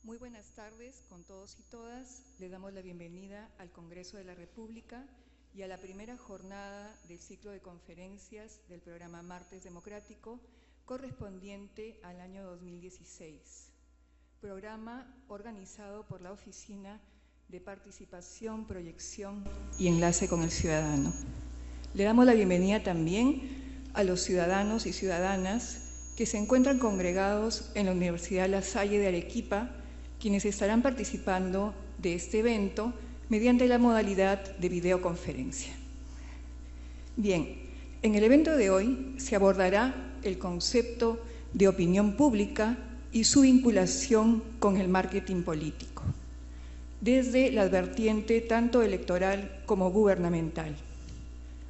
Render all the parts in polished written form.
Muy buenas tardes con todos y todas. Les damos la bienvenida al Congreso de la República y a la primera jornada del ciclo de conferencias del programa Martes Democrático, correspondiente al año 2016. Programa organizado por la Oficina de Participación, Proyección y Enlace con el Ciudadano. Le damos la bienvenida también a los ciudadanos y ciudadanas que se encuentran congregados en la Universidad La Salle de Arequipa, quienes estarán participando de este evento mediante la modalidad de videoconferencia. Bien, en el evento de hoy se abordará el concepto de opinión pública y su vinculación con el marketing político, desde la vertiente tanto electoral como gubernamental.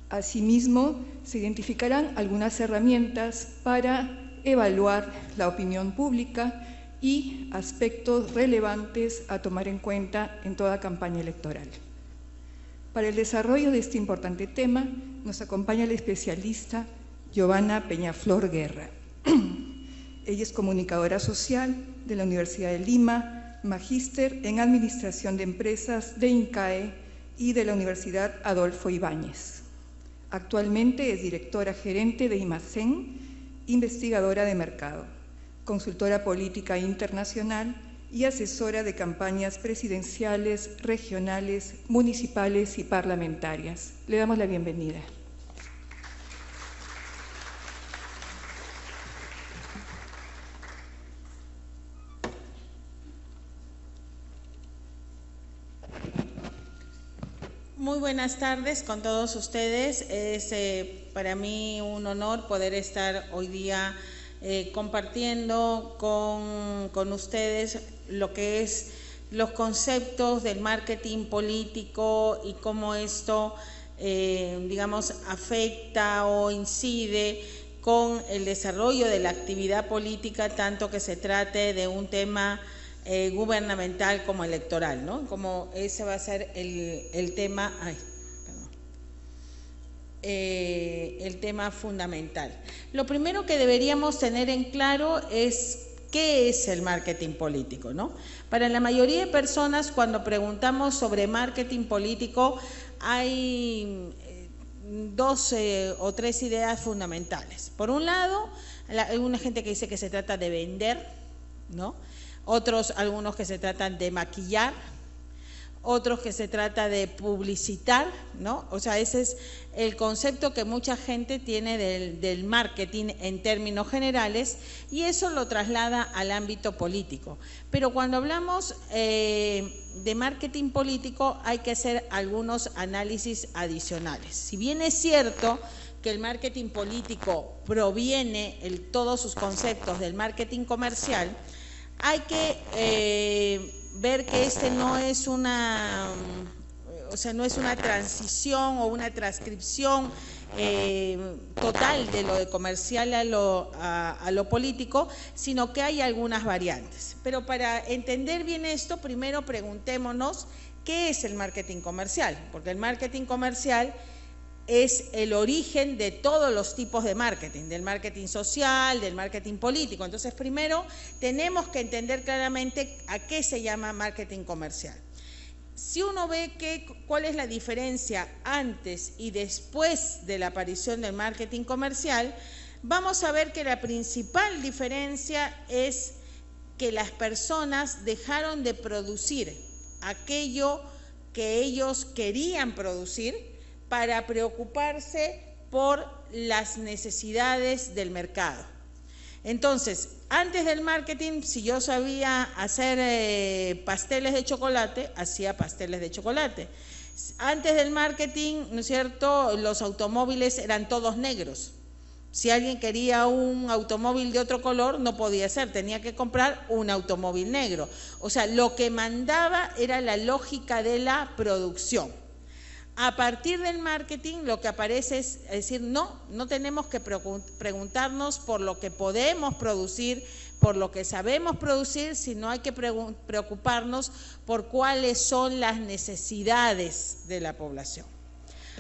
Asimismo, se identificarán algunas herramientas para evaluar la opinión pública y aspectos relevantes a tomar en cuenta en toda campaña electoral. Para el desarrollo de este importante tema, nos acompaña la especialista Giovanna Peñaflor Guerra. Ella es comunicadora social de la Universidad de Lima, magíster en Administración de Empresas de INCAE y de la Universidad Adolfo Ibáñez. Actualmente es directora gerente de IMACEN, investigadora de mercado, consultora política internacional y asesora de campañas presidenciales, regionales, municipales y parlamentarias. Le damos la bienvenida. Muy buenas tardes con todos ustedes. Es para mí un honor poder estar hoy día compartiendo con ustedes lo que es los conceptos del marketing político y cómo esto, digamos, afecta o incide con el desarrollo de la actividad política, tanto que se trate de un tema gubernamental como electoral, ¿no? Como ese va a ser el tema, el tema fundamental. Lo primero que deberíamos tener en claro es qué es el marketing político, ¿no? Para la mayoría de personas, cuando preguntamos sobre marketing político, hay dos o tres ideas fundamentales. Por un lado, hay una gente que dice que se trata de vender, ¿no? Algunos que se tratan de maquillar, otros que se trata de publicitar, ¿no? O sea, ese es el concepto que mucha gente tiene del marketing en términos generales, y eso lo traslada al ámbito político. Pero cuando hablamos de marketing político hay que hacer algunos análisis adicionales. Si bien es cierto que el marketing político proviene, todos sus conceptos, del marketing comercial, hay que ver que no es una, no es una transición o una transcripción total de lo de comercial a lo político, sino que hay algunas variantes. Pero para entender bien esto, primero preguntémonos qué es el marketing comercial, porque el marketing comercial es el origen de todos los tipos de marketing, del marketing social, del marketing político. Entonces, primero tenemos que entender claramente a qué se llama marketing comercial. Si uno ve cuál es la diferencia antes y después de la aparición del marketing comercial, vamos a ver que la principal diferencia es que las personas dejaron de producir aquello que ellos querían producir para preocuparse por las necesidades del mercado. Entonces, antes del marketing, si yo sabía hacer pasteles de chocolate, hacía pasteles de chocolate. Antes del marketing, ¿no es cierto?, los automóviles eran todos negros. Si alguien quería un automóvil de otro color, no podía ser, tenía que comprar un automóvil negro. O sea, lo que mandaba era la lógica de la producción. A partir del marketing lo que aparece es decir, no tenemos que preguntarnos por lo que podemos producir, por lo que sabemos producir, sino hay que preocuparnos por cuáles son las necesidades de la población.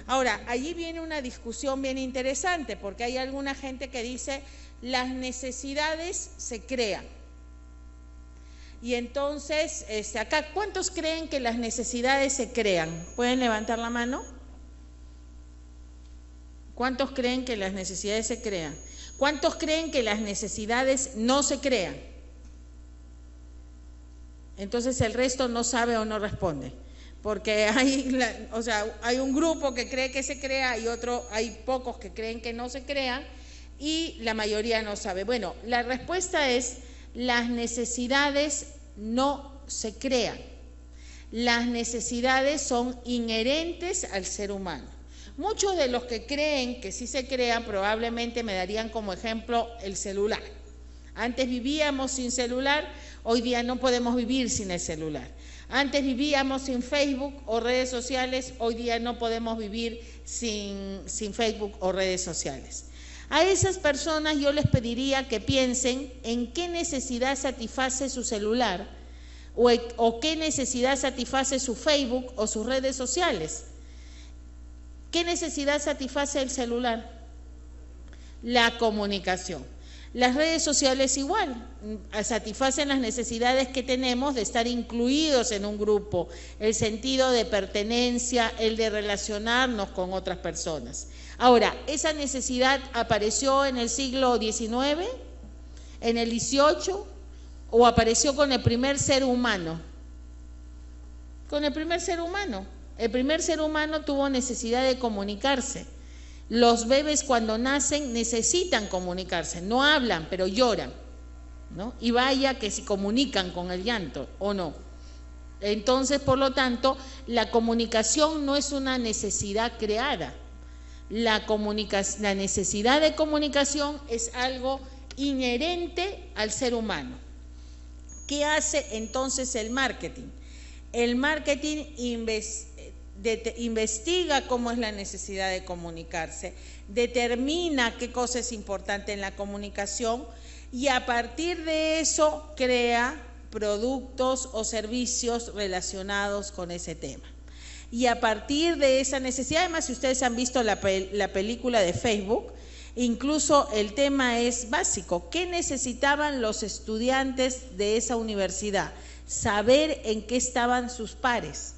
Ahora, allí viene una discusión bien interesante, porque hay alguna gente que dice las necesidades se crean. Y entonces, acá, ¿cuántos creen que las necesidades se crean? ¿Pueden levantar la mano? ¿Cuántos creen que las necesidades se crean? ¿Cuántos creen que las necesidades no se crean? Entonces el resto no sabe o no responde. Porque hay un grupo que cree que se crea y hay pocos que creen que no se crean y la mayoría no sabe. Bueno, la respuesta es: las necesidades no se crean. Las necesidades son inherentes al ser humano. Muchos de los que creen que sí se crean probablemente me darían como ejemplo el celular. Antes vivíamos sin celular, hoy día no podemos vivir sin el celular. Antes vivíamos sin Facebook o redes sociales, hoy día no podemos vivir sin Facebook o redes sociales. A esas personas yo les pediría que piensen en qué necesidad satisface su celular o qué necesidad satisface su Facebook o sus redes sociales. ¿Qué necesidad satisface el celular? La comunicación. Las redes sociales igual, satisfacen las necesidades que tenemos de estar incluidos en un grupo, el sentido de pertenencia, el de relacionarnos con otras personas. Ahora, ¿esa necesidad apareció en el siglo XIX, en el XVIII, o apareció con el primer ser humano? Con el primer ser humano. El primer ser humano tuvo necesidad de comunicarse. Los bebés cuando nacen necesitan comunicarse, no hablan, pero lloran, ¿no? Y vaya que si comunican con el llanto o no. Entonces, por lo tanto, la comunicación no es una necesidad creada. La necesidad de comunicación es algo inherente al ser humano. ¿Qué hace entonces el marketing? El marketing investiga cómo es la necesidad de comunicarse, determina qué cosa es importante en la comunicación y a partir de eso crea productos o servicios relacionados con ese tema. Y a partir de esa necesidad, además, si ustedes han visto la película de Facebook, incluso el tema es básico. ¿Qué necesitaban los estudiantes de esa universidad? Saber en qué estaban sus pares.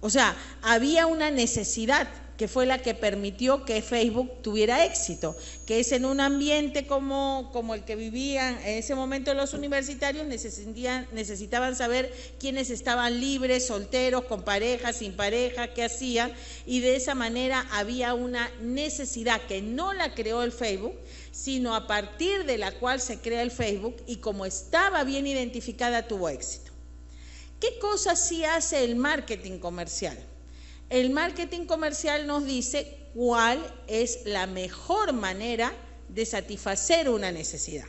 O sea, había una necesidad que fue la que permitió que Facebook tuviera éxito, que es en un ambiente como el que vivían en ese momento los universitarios, necesitaban saber quiénes estaban libres, solteros, con pareja, sin pareja, qué hacían, y de esa manera había una necesidad que no la creó el Facebook, sino a partir de la cual se crea el Facebook y como estaba bien identificada tuvo éxito. ¿Qué cosas sí hace el marketing comercial? El marketing comercial nos dice cuál es la mejor manera de satisfacer una necesidad.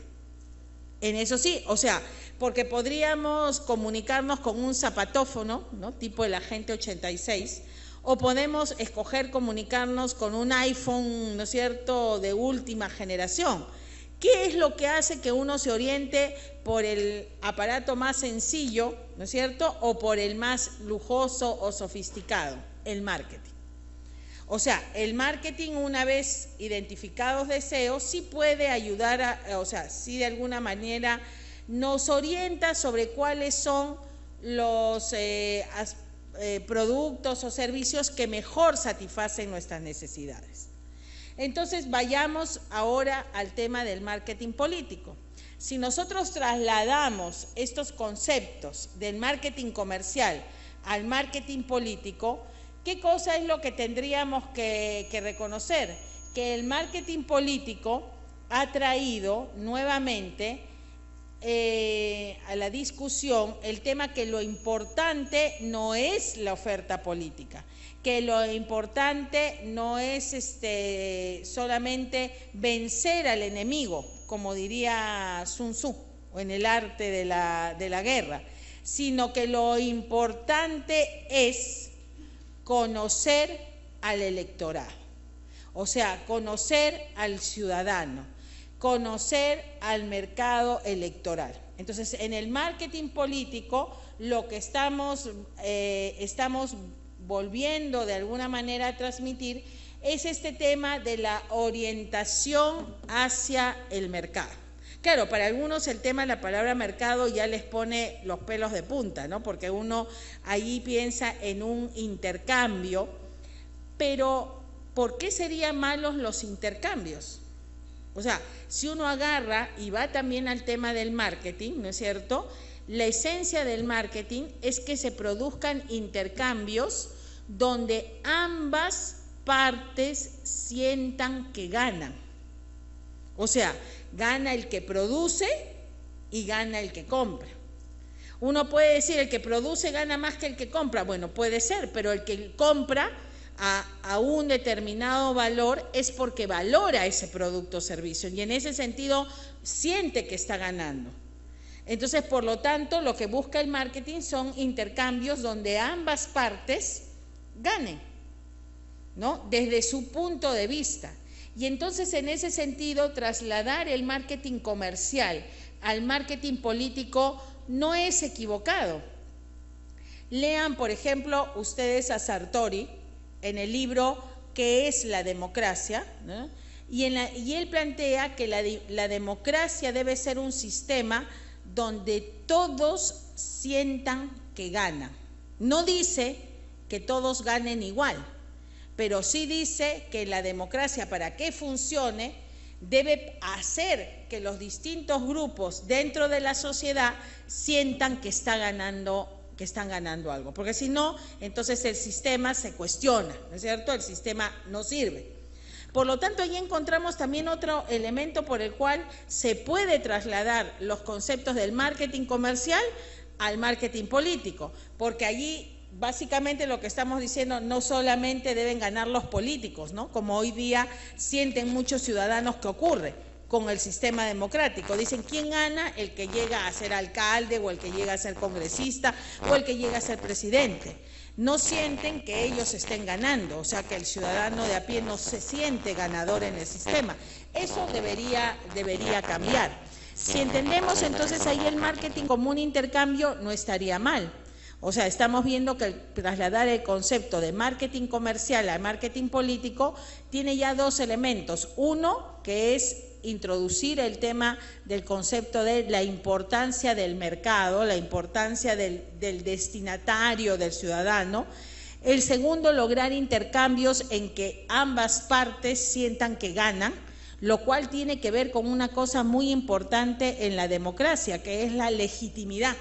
En eso sí, o sea, porque podríamos comunicarnos con un zapatófono, ¿no? Tipo el Agente 86, o podemos escoger comunicarnos con un iPhone, ¿no es cierto?, de última generación. ¿Qué es lo que hace que uno se oriente por el aparato más sencillo, ¿no es cierto?, o por el más lujoso o sofisticado? El marketing. O sea, el marketing, una vez identificados deseos, sí puede ayudar sí de alguna manera nos orienta sobre cuáles son los productos o servicios que mejor satisfacen nuestras necesidades. Entonces, vayamos ahora al tema del marketing político. Si nosotros trasladamos estos conceptos del marketing comercial al marketing político, ¿qué cosa es lo que tendríamos que reconocer? Que el marketing político ha traído nuevamente a la discusión el tema que lo importante no es la oferta política, que lo importante no es solamente vencer al enemigo, como diría Sun Tzu, o en el arte de la guerra, sino que lo importante es conocer al electorado, o sea, conocer al ciudadano, conocer al mercado electoral. Entonces, en el marketing político, lo que estamos volviendo de alguna manera a transmitir es este tema de la orientación hacia el mercado. Claro, para algunos el tema de la palabra mercado ya les pone los pelos de punta, ¿no? Porque uno ahí piensa en un intercambio, pero ¿por qué serían malos los intercambios? O sea, si uno agarra y va también al tema del marketing, ¿no es cierto?, la esencia del marketing es que se produzcan intercambios donde ambas partes sientan que ganan. O sea, gana el que produce y gana el que compra. Uno puede decir el que produce gana más que el que compra. Bueno, puede ser, pero el que compra a un determinado valor es porque valora ese producto o servicio y en ese sentido siente que está ganando. Entonces, por lo tanto, lo que busca el marketing son intercambios donde ambas partes ganen, ¿no? Desde su punto de vista. Y entonces, en ese sentido, trasladar el marketing comercial al marketing político no es equivocado. Lean, por ejemplo, ustedes a Sartori en el libro ¿Qué es la democracia?, ¿no? Y él plantea que la democracia debe ser un sistema donde todos sientan que ganan. No dice que todos ganen igual, pero sí dice que la democracia, para que funcione, debe hacer que los distintos grupos dentro de la sociedad sientan que están ganando algo, porque si no, entonces el sistema se cuestiona, ¿no es cierto? El sistema no sirve. Por lo tanto, allí encontramos también otro elemento por el cual se puede trasladar los conceptos del marketing comercial al marketing político, porque allí básicamente lo que estamos diciendo, no solamente deben ganar los políticos, ¿no?, como hoy día sienten muchos ciudadanos que ocurre con el sistema democrático. Dicen, ¿quién gana? El que llega a ser alcalde o el que llega a ser congresista o el que llega a ser presidente. No sienten que ellos estén ganando, o sea, que el ciudadano de a pie no se siente ganador en el sistema. Eso debería cambiar. Si entendemos entonces ahí el marketing como un intercambio, no estaría mal. O sea, estamos viendo que trasladar el concepto de marketing comercial al marketing político tiene ya dos elementos. Uno, que es introducir el tema del concepto de la importancia del mercado, la importancia del destinatario, del ciudadano. El segundo, lograr intercambios en que ambas partes sientan que ganan, lo cual tiene que ver con una cosa muy importante en la democracia, que es la legitimidad.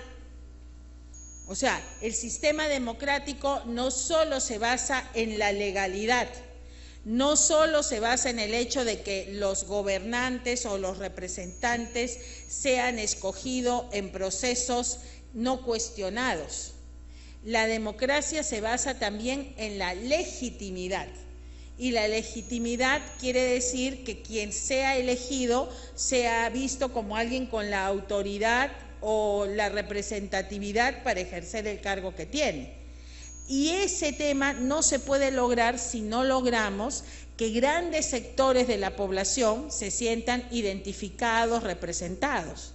O sea, el sistema democrático no solo se basa en la legalidad, no solo se basa en el hecho de que los gobernantes o los representantes sean escogidos en procesos no cuestionados. La democracia se basa también en la legitimidad. Y la legitimidad quiere decir que quien sea elegido sea visto como alguien con la autoridad o la representatividad para ejercer el cargo que tiene. Y ese tema no se puede lograr si no logramos que grandes sectores de la población se sientan identificados, representados.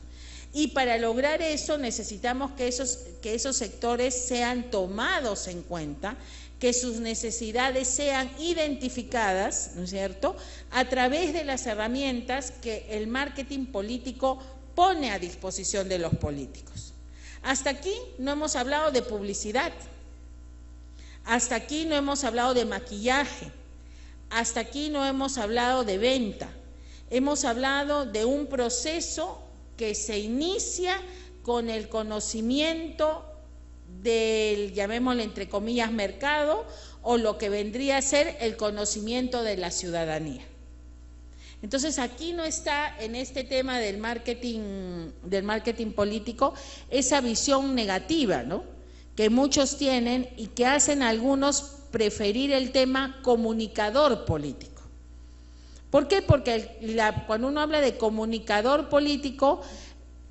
Y para lograr eso necesitamos que esos sectores sean tomados en cuenta, que sus necesidades sean identificadas, ¿no es cierto?, a través de las herramientas que el marketing político pone a disposición de los políticos. Hasta aquí no hemos hablado de publicidad. Hasta aquí no hemos hablado de maquillaje, hasta aquí no hemos hablado de venta, hemos hablado de un proceso que se inicia con el conocimiento del, llamémosle entre comillas, mercado, o lo que vendría a ser el conocimiento de la ciudadanía. Entonces, aquí no está en este tema del marketing político esa visión negativa, ¿no?, que muchos tienen y que hacen a algunos preferir el tema comunicador político. ¿Por qué? Porque cuando uno habla de comunicador político,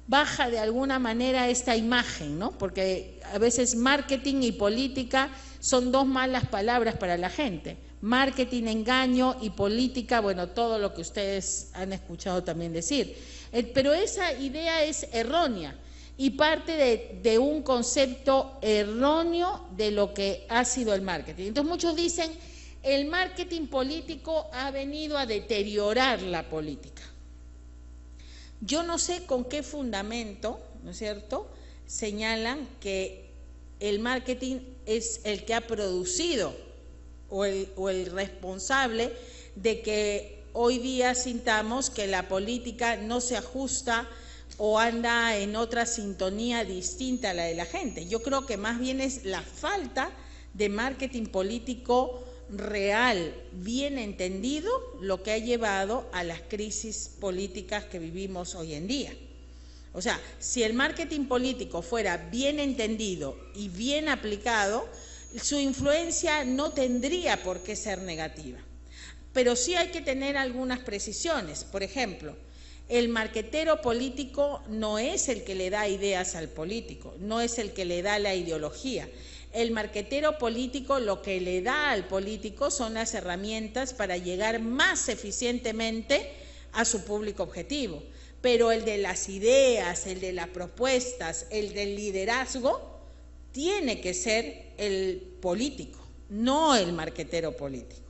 baja de alguna manera esta imagen, ¿no? Porque a veces marketing y política son dos malas palabras para la gente. Marketing, engaño, y política, bueno, todo lo que ustedes han escuchado también decir. Pero esa idea es errónea y parte de un concepto erróneo de lo que ha sido el marketing. Entonces muchos dicen, el marketing político ha venido a deteriorar la política. Yo no sé con qué fundamento, ¿no es cierto?, señalan que el marketing es el que ha producido o el responsable de que hoy día sintamos que la política no se ajusta o anda en otra sintonía distinta a la de la gente. Yo creo que más bien es la falta de marketing político real, bien entendido, lo que ha llevado a las crisis políticas que vivimos hoy en día. O sea, si el marketing político fuera bien entendido y bien aplicado, su influencia no tendría por qué ser negativa. Pero sí hay que tener algunas precisiones. Por ejemplo, el marquetero político no es el que le da ideas al político, no es el que le da la ideología. El marquetero político lo que le da al político son las herramientas para llegar más eficientemente a su público objetivo. Pero el de las ideas, el de las propuestas, el del liderazgo, tiene que ser el político, no el marquetero político.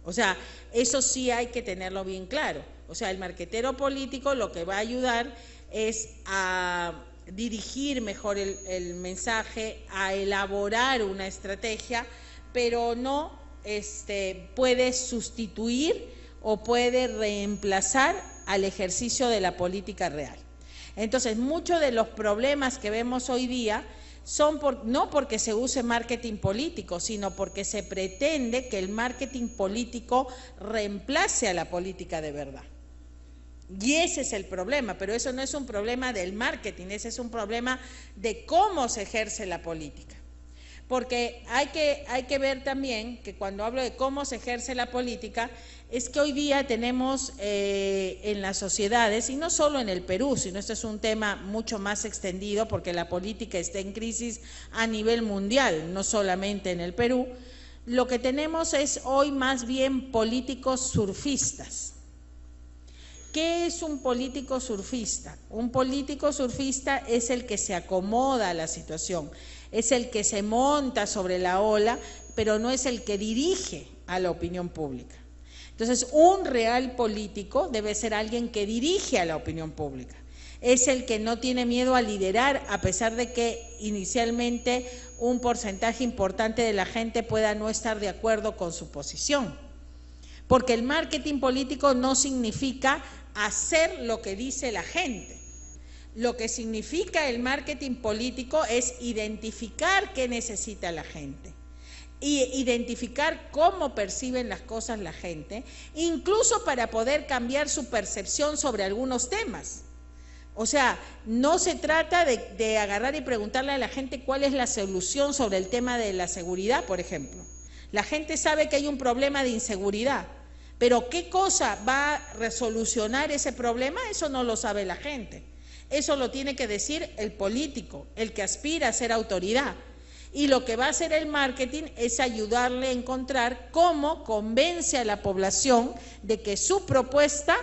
O sea, eso sí hay que tenerlo bien claro. O sea, el marquetero político lo que va a ayudar es a dirigir mejor el mensaje, a elaborar una estrategia, pero no puede sustituir o puede reemplazar al ejercicio de la política real. Entonces, muchos de los problemas que vemos hoy día son no porque se use marketing político, sino porque se pretende que el marketing político reemplace a la política de verdad. Y ese es el problema, pero eso no es un problema del marketing, ese es un problema de cómo se ejerce la política. Porque hay que ver también que cuando hablo de cómo se ejerce la política, es que hoy día tenemos en las sociedades, y no solo en el Perú, sino este es un tema mucho más extendido porque la política está en crisis a nivel mundial, no solamente en el Perú, lo que tenemos es hoy más bien políticos surfistas. ¿Qué es un político surfista? Un político surfista es el que se acomoda a la situación, es el que se monta sobre la ola, pero no es el que dirige a la opinión pública. Entonces, un real político debe ser alguien que dirige a la opinión pública. Es el que no tiene miedo a liderar, a pesar de que inicialmente un porcentaje importante de la gente pueda no estar de acuerdo con su posición. Porque el marketing político no significa hacer lo que dice la gente. Lo que significa el marketing político es identificar qué necesita la gente y identificar cómo perciben las cosas la gente, incluso para poder cambiar su percepción sobre algunos temas. O sea, no se trata de agarrar y preguntarle a la gente cuál es la solución sobre el tema de la seguridad, por ejemplo. La gente sabe que hay un problema de inseguridad, pero ¿qué cosa va a resolucionar ese problema? Eso no lo sabe la gente. Eso lo tiene que decir el político, el que aspira a ser autoridad. Y lo que va a hacer el marketing es ayudarle a encontrar cómo convence a la población de que su propuesta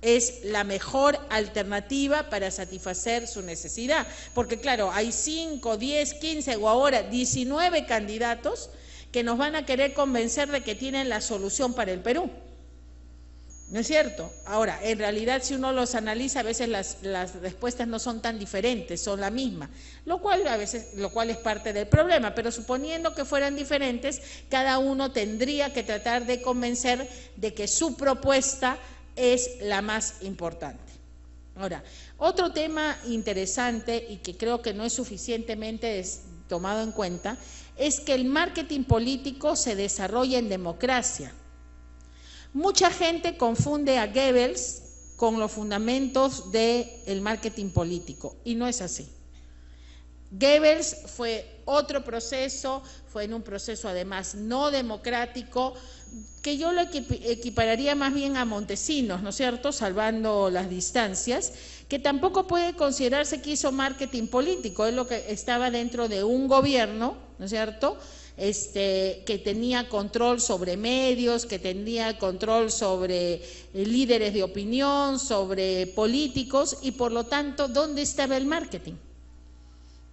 es la mejor alternativa para satisfacer su necesidad. Porque claro, hay 5, 10, 15 o ahora 19 candidatos que nos van a querer convencer de que tienen la solución para el Perú. ¿No es cierto? Ahora, en realidad, si uno los analiza, a veces las respuestas no son tan diferentes, son la misma, lo cual es parte del problema, pero suponiendo que fueran diferentes, cada uno tendría que tratar de convencer de que su propuesta es la más importante. Ahora, otro tema interesante y que creo que no es suficientemente tomado en cuenta, es que el marketing político se desarrolla en democracia. Mucha gente confunde a Goebbels con los fundamentos del marketing político, y no es así. Goebbels fue otro proceso, fue en un proceso además no democrático, que yo lo equipararía más bien a Montesinos, ¿no es cierto?, salvando las distancias, que tampoco puede considerarse que hizo marketing político, es lo que estaba dentro de un gobierno, ¿no es cierto?, que tenía control sobre medios, que tenía control sobre líderes de opinión, sobre políticos, y por lo tanto, ¿dónde estaba el marketing?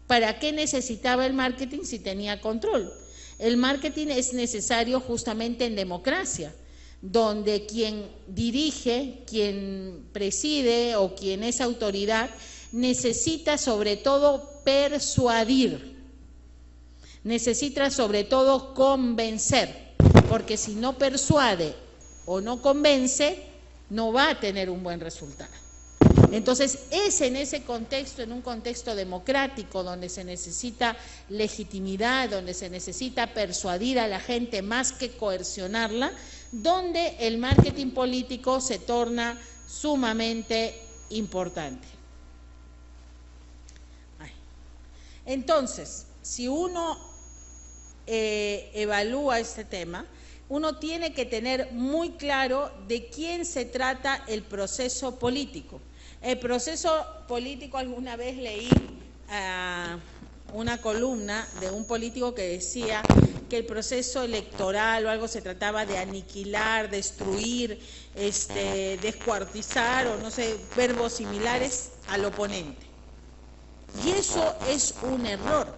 ¿Para qué necesitaba el marketing si tenía control? El marketing es necesario justamente en democracia, donde quien dirige, quien preside o quien es autoridad necesita sobre todo persuadir, necesita sobre todo convencer, porque si no persuade o no convence, no va a tener un buen resultado. Entonces, es en ese contexto, en un contexto democrático, donde se necesita legitimidad, donde se necesita persuadir a la gente más que coercionarla, donde el marketing político se torna sumamente importante. Entonces, si uno evalúa este tema, uno tiene que tener muy claro de quién se trata el proceso político. El proceso político, alguna vez leí una columna de un político que decía que el proceso electoral o algo se trataba de aniquilar, destruir, descuartizar o no sé, verbos similares al oponente. Y eso es un error,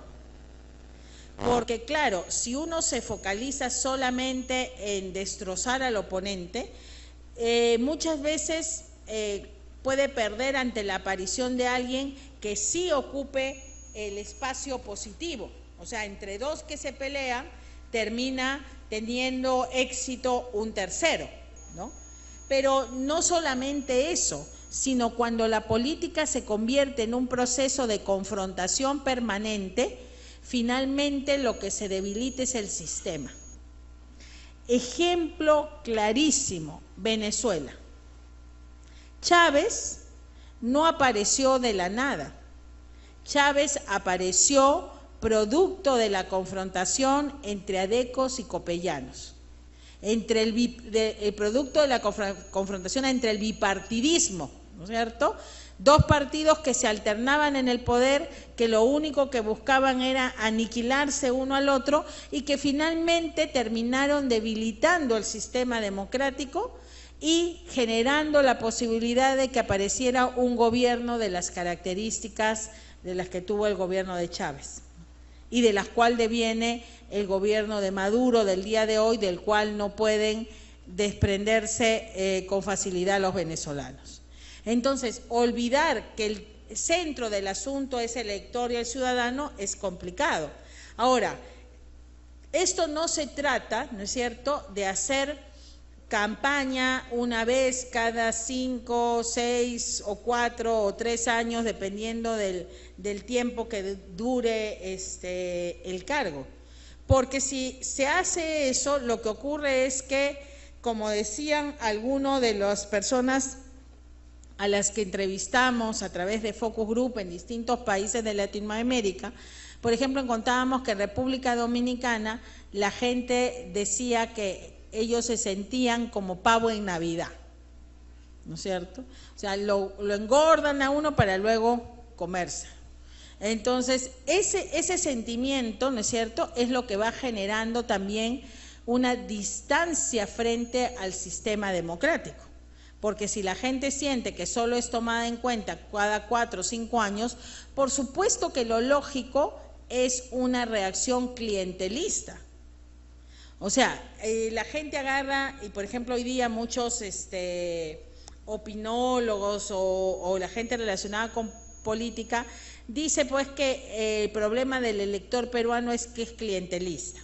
porque claro, si uno se focaliza solamente en destrozar al oponente, muchas veces puede perder ante la aparición de alguien que sí ocupe el espacio positivo. O sea, entre dos que se pelean, termina teniendo éxito un tercero, ¿no? Pero no solamente eso, sino cuando la política se convierte en un proceso de confrontación permanente, finalmente lo que se debilita es el sistema. Ejemplo clarísimo, Venezuela. Chávez no apareció de la nada. Chávez apareció producto de la confrontación entre adecos y copellanos, entre el producto de la confrontación entre el bipartidismo, ¿no es cierto? Dos partidos que se alternaban en el poder, que lo único que buscaban era aniquilarse uno al otro y que finalmente terminaron debilitando el sistema democrático y generando la posibilidad de que apareciera un gobierno de las características de las que tuvo el gobierno de Chávez y de las cuales deviene el gobierno de Maduro del día de hoy, del cual no pueden desprenderse con facilidad los venezolanos. Entonces, olvidar que el centro del asunto es el elector y el ciudadano es complicado. Ahora, esto no se trata, ¿no es cierto?, de hacer campaña una vez cada 5, 6 o 4 o 3 años, dependiendo del tiempo que dure el cargo. Porque si se hace eso, lo que ocurre es que, como decían algunos de las personas a las que entrevistamos a través de Focus Group en distintos países de Latinoamérica, por ejemplo, encontrábamos que en República Dominicana la gente decía que ellos se sentían como pavo en Navidad, ¿no es cierto? O sea, lo engordan a uno para luego comerse. Entonces, ese sentimiento, ¿no es cierto?, es lo que va generando también una distancia frente al sistema democrático. Porque si la gente siente que solo es tomada en cuenta cada 4 o 5 años, por supuesto que lo lógico es una reacción clientelista. O sea, la gente agarra, y por ejemplo hoy día muchos opinólogos o la gente relacionada con política dice pues que el problema del elector peruano es que es clientelista.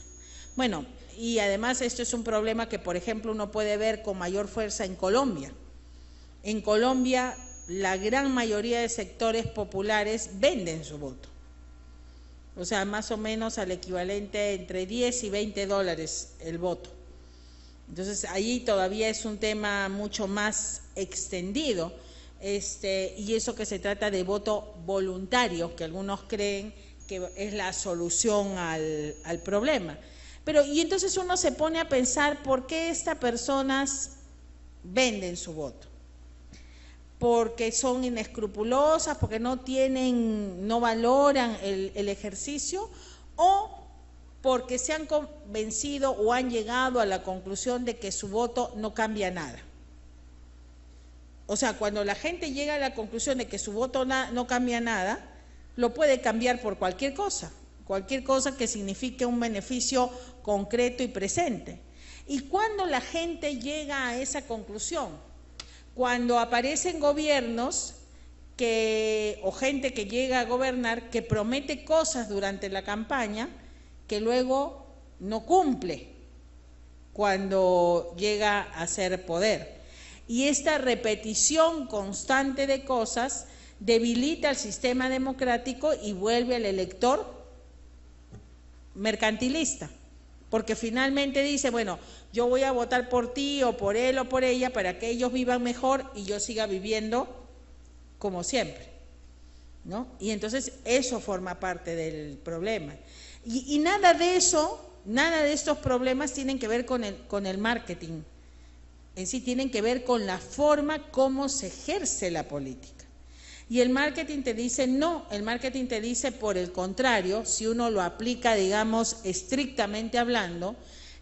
Bueno, y además esto es un problema que por ejemplo uno puede ver con mayor fuerza en Colombia. En Colombia la gran mayoría de sectores populares venden su voto. O sea, más o menos al equivalente entre 10 y 20 dólares el voto. Entonces, ahí todavía es un tema mucho más extendido, y eso que se trata de voto voluntario, que algunos creen que es la solución al problema. Pero, y entonces uno se pone a pensar, ¿por qué estas personas venden su voto? Porque son inescrupulosas, porque no valoran el ejercicio, o porque se han convencido o han llegado a la conclusión de que su voto no cambia nada. O sea, cuando la gente llega a la conclusión de que su voto no cambia nada, lo puede cambiar por cualquier cosa que signifique un beneficio concreto y presente. ¿Y cuándo la gente llega a esa conclusión? Cuando aparecen gobiernos o gente que llega a gobernar que promete cosas durante la campaña que luego no cumple cuando llega a ser poder. Y esta repetición constante de cosas debilita el sistema democrático y vuelve al elector mercantilista, porque finalmente dice, bueno, yo voy a votar por ti o por él o por ella para que ellos vivan mejor y yo siga viviendo como siempre, ¿no? Y entonces eso forma parte del problema. Y nada de eso, nada de estos problemas tienen que ver con el marketing. En sí tienen que ver con la forma como se ejerce la política. Y el marketing te dice no, el marketing te dice por el contrario, si uno lo aplica, digamos, estrictamente hablando,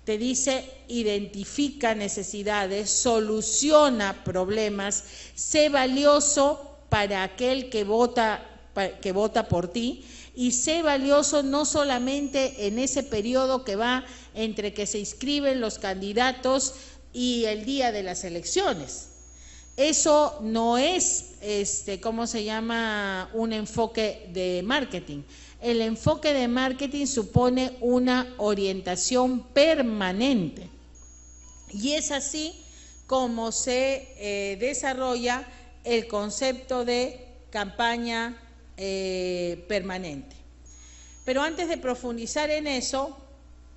te dice identifica necesidades, soluciona problemas, sé valioso para aquel que vota por ti y sé valioso no solamente en ese periodo que va entre que se inscriben los candidatos y el día de las elecciones. Eso no es, ¿cómo se llama?, un enfoque de marketing. El enfoque de marketing supone una orientación permanente. Y es así como se desarrolla el concepto de campaña permanente. Pero antes de profundizar en eso,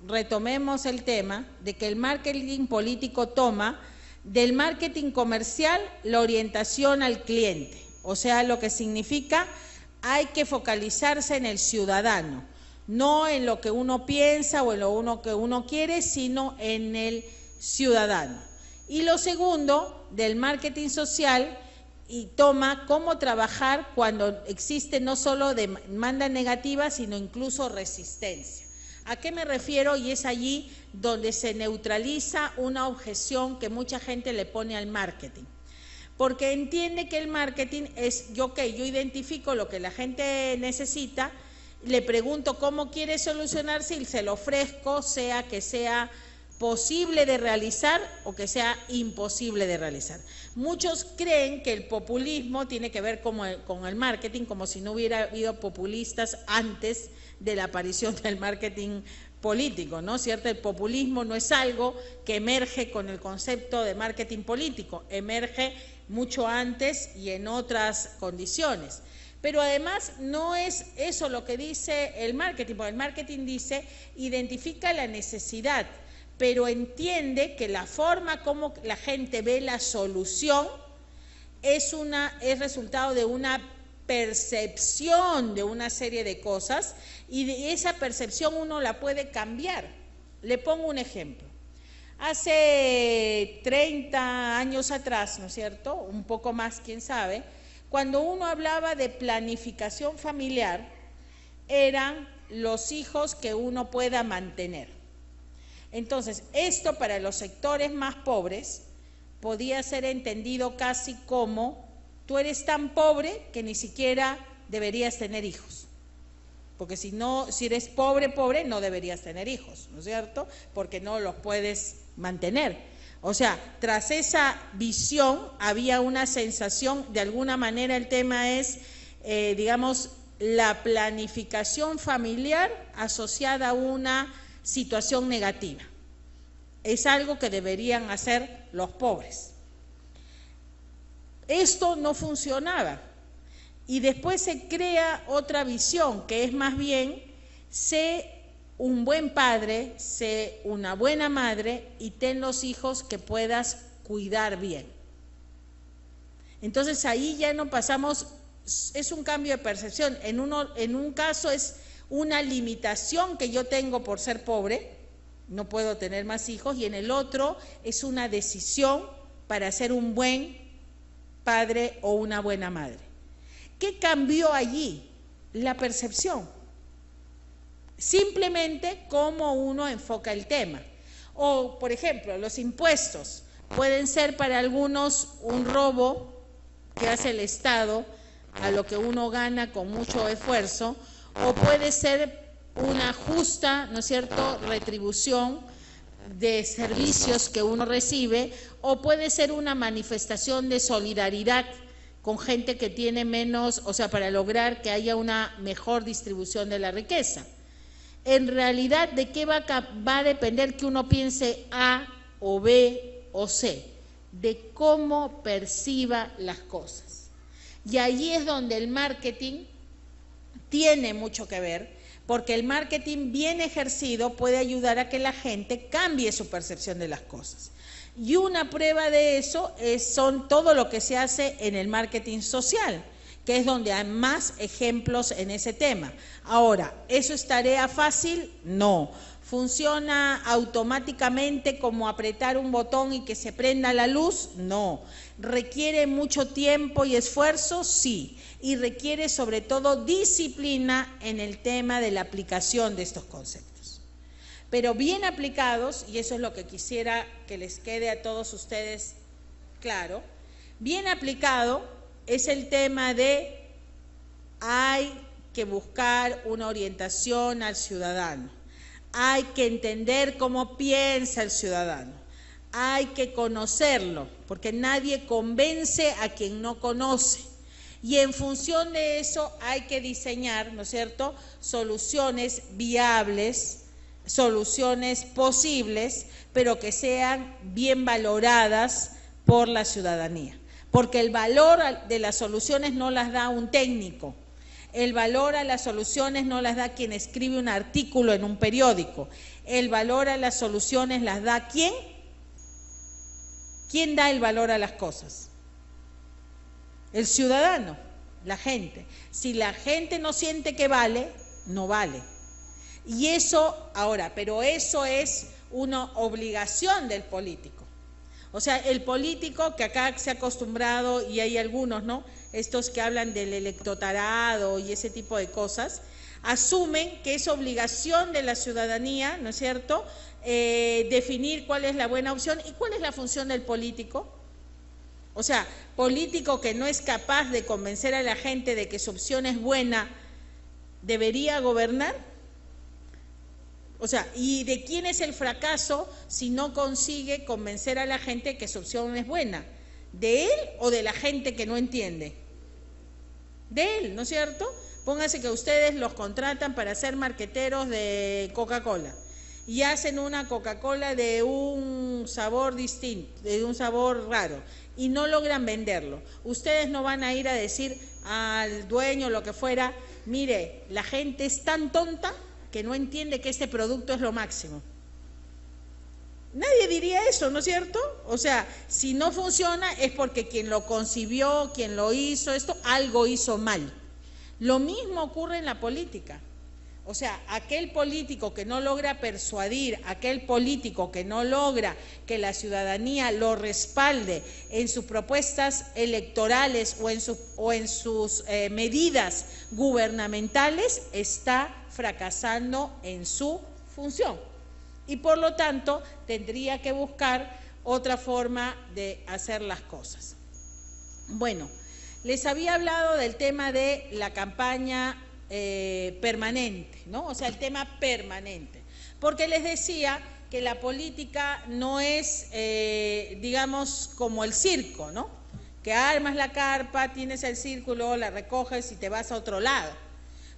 retomemos el tema de que el marketing político toma del marketing comercial la orientación al cliente, o sea, lo que significa hay que focalizarse en el ciudadano, no en lo que uno piensa o en lo que uno quiere, sino en el ciudadano. Y lo segundo, del marketing social, y toma cómo trabajar cuando existe no solo demanda negativa, sino incluso resistencia. ¿A qué me refiero? Y es allí donde se neutraliza una objeción que mucha gente le pone al marketing. Porque entiende que el marketing es, yo identifico lo que la gente necesita, le pregunto cómo quiere solucionarse y se lo ofrezco, sea que sea posible de realizar o que sea imposible de realizar. Muchos creen que el populismo tiene que ver con el marketing, como si no hubiera habido populistas antes de la aparición del marketing político, ¿no es cierto? El populismo no es algo que emerge con el concepto de marketing político, emerge mucho antes y en otras condiciones. Pero además no es eso lo que dice el marketing, porque el marketing dice, identifica la necesidad, pero entiende que la forma como la gente ve la solución es resultado de una percepción de una serie de cosas y de esa percepción uno la puede cambiar. Le pongo un ejemplo. Hace 30 años atrás, ¿no es cierto?, un poco más, quién sabe, cuando uno hablaba de planificación familiar, eran los hijos que uno pueda mantener. Entonces, esto para los sectores más pobres podía ser entendido casi como tú eres tan pobre que ni siquiera deberías tener hijos. Porque si eres pobre, no deberías tener hijos, ¿no es cierto? Porque no los puedes mantener. O sea, tras esa visión había una sensación, de alguna manera el tema es, digamos, la planificación familiar asociada a una situación negativa. Es algo que deberían hacer los pobres. Esto no funcionaba y después se crea otra visión que es más bien sé un buen padre, sé una buena madre y ten los hijos que puedas cuidar bien. Entonces ahí ya no pasamos, es un cambio de percepción. En un caso es una limitación que yo tengo por ser pobre, no puedo tener más hijos, y en el otro es una decisión para ser un buen padre o una buena madre. ¿Qué cambió allí? La percepción. Simplemente cómo uno enfoca el tema. O, por ejemplo, los impuestos pueden ser para algunos un robo que hace el Estado a lo que uno gana con mucho esfuerzo, o puede ser una justa, ¿no es cierto?, retribución de servicios que uno recibe, o puede ser una manifestación de solidaridad con gente que tiene menos, o sea, para lograr que haya una mejor distribución de la riqueza. En realidad, ¿de qué va a depender que uno piense A o B o C? De cómo perciba las cosas. Y ahí es donde el marketing tiene mucho que ver, porque el marketing bien ejercido puede ayudar a que la gente cambie su percepción de las cosas. Y una prueba de eso son todo lo que se hace en el marketing social, que es donde hay más ejemplos en ese tema. Ahora, ¿eso es tarea fácil? No. ¿Funciona automáticamente como apretar un botón y que se prenda la luz? No. ¿Requiere mucho tiempo y esfuerzo? Sí. Y requiere sobre todo disciplina en el tema de la aplicación de estos conceptos. Pero bien aplicados, y eso es lo que quisiera que les quede a todos ustedes claro, bien aplicado es el tema de hay que buscar una orientación al ciudadano, hay que entender cómo piensa el ciudadano, hay que conocerlo, porque nadie convence a quien no conoce. Y en función de eso hay que diseñar, ¿no es cierto?, soluciones viables, soluciones posibles, pero que sean bien valoradas por la ciudadanía. Porque el valor de las soluciones no las da un técnico, el valor a las soluciones no las da quien escribe un artículo en un periódico, el valor a las soluciones las da ¿quién? ¿Quién da el valor a las cosas? El ciudadano, la gente. Si la gente no siente que vale, no vale. Y eso, ahora, pero eso es una obligación del político. O sea, el político que acá se ha acostumbrado, y hay algunos, ¿no?, estos que hablan del electotarado y ese tipo de cosas, asumen que es obligación de la ciudadanía, ¿no es cierto?, definir cuál es la buena opción y cuál es la función del político. O sea, político que no es capaz de convencer a la gente de que su opción es buena, ¿debería gobernar? O sea, ¿y de quién es el fracaso si no consigue convencer a la gente que su opción es buena? ¿De él o de la gente que no entiende? De él, ¿no es cierto? Pónganse que ustedes los contratan para ser marqueteros de Coca-Cola y hacen una Coca-Cola de un sabor distinto, de un sabor raro, y no logran venderlo. Ustedes no van a ir a decir al dueño, lo que fuera, mire, la gente es tan tonta que no entiende que este producto es lo máximo. Nadie diría eso, ¿no es cierto? O sea, si no funciona es porque quien lo concibió, quien lo hizo, esto, algo hizo mal. Lo mismo ocurre en la política. O sea, aquel político que no logra persuadir, aquel político que no logra que la ciudadanía lo respalde en sus propuestas electorales o en sus medidas gubernamentales, está fracasando en su función. Y por lo tanto, tendría que buscar otra forma de hacer las cosas. Bueno, les había hablado del tema de la campaña permanente, ¿no? O sea, el tema permanente. Porque les decía que la política no es, digamos, como el circo, ¿no? Que armas la carpa, tienes el círculo, la recoges y te vas a otro lado.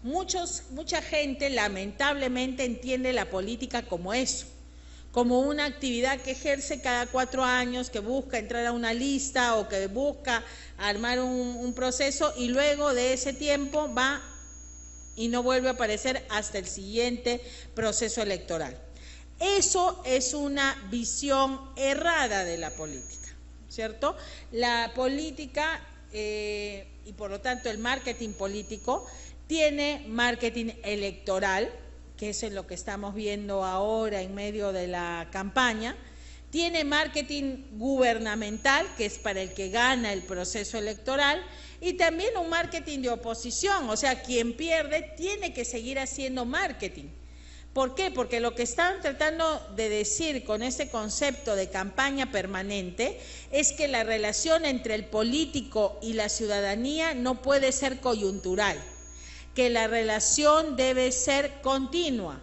Mucha gente lamentablemente entiende la política como eso, como una actividad que ejerce cada 4 años, que busca entrar a una lista o que busca armar un proceso y luego de ese tiempo va y no vuelve a aparecer hasta el siguiente proceso electoral. Eso es una visión errada de la política, ¿cierto? La política y por lo tanto el marketing político tiene marketing electoral, que es en lo que estamos viendo ahora en medio de la campaña, tiene marketing gubernamental, que es para el que gana el proceso electoral, y también un marketing de oposición, o sea, quien pierde tiene que seguir haciendo marketing. ¿Por qué? Porque lo que están tratando de decir con este concepto de campaña permanente es que la relación entre el político y la ciudadanía no puede ser coyuntural, que la relación debe ser continua.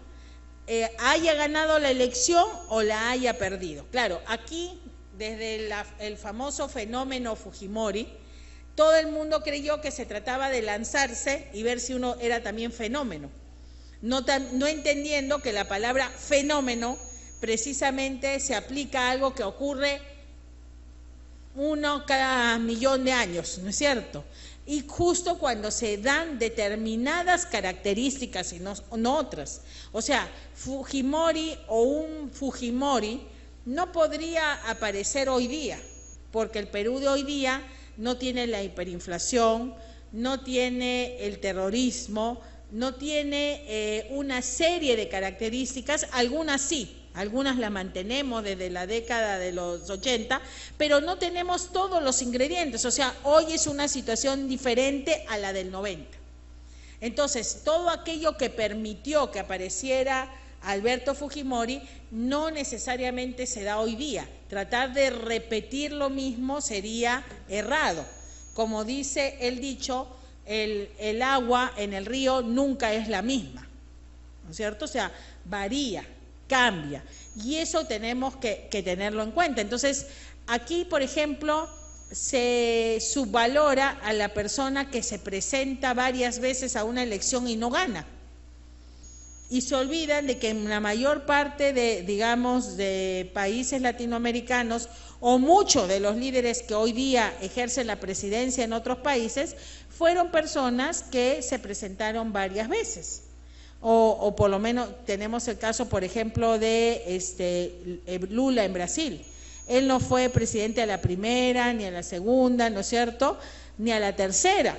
haya ganado la elección o la haya perdido. Claro, aquí, desde el famoso fenómeno Fujimori, todo el mundo creyó que se trataba de lanzarse y ver si uno era también fenómeno, no entendiendo que la palabra fenómeno precisamente se aplica a algo que ocurre uno cada millón de años, ¿no es cierto? Y justo cuando se dan determinadas características y no otras. O sea, Fujimori o un Fujimori no podría aparecer hoy día, porque el Perú de hoy día no tiene la hiperinflación, no tiene el terrorismo, no tiene una serie de características, algunas sí. Algunas las mantenemos desde la década de los 80, pero no tenemos todos los ingredientes. O sea, hoy es una situación diferente a la del 90. Entonces, todo aquello que permitió que apareciera Alberto Fujimori no necesariamente se da hoy día. Tratar de repetir lo mismo sería errado. Como dice el dicho, el agua en el río nunca es la misma, ¿no es cierto? O sea, varía, cambia, y eso tenemos que tenerlo en cuenta. Entonces, aquí, por ejemplo, se subvalora a la persona que se presenta varias veces a una elección y no gana. Y se olvidan de que en la mayor parte de, digamos, de países latinoamericanos, o muchos de los líderes que hoy día ejercen la presidencia en otros países, fueron personas que se presentaron varias veces. O por lo menos tenemos el caso, por ejemplo, de Lula en Brasil. Él no fue presidente a la primera, ni a la segunda, ¿no es cierto?, ni a la tercera.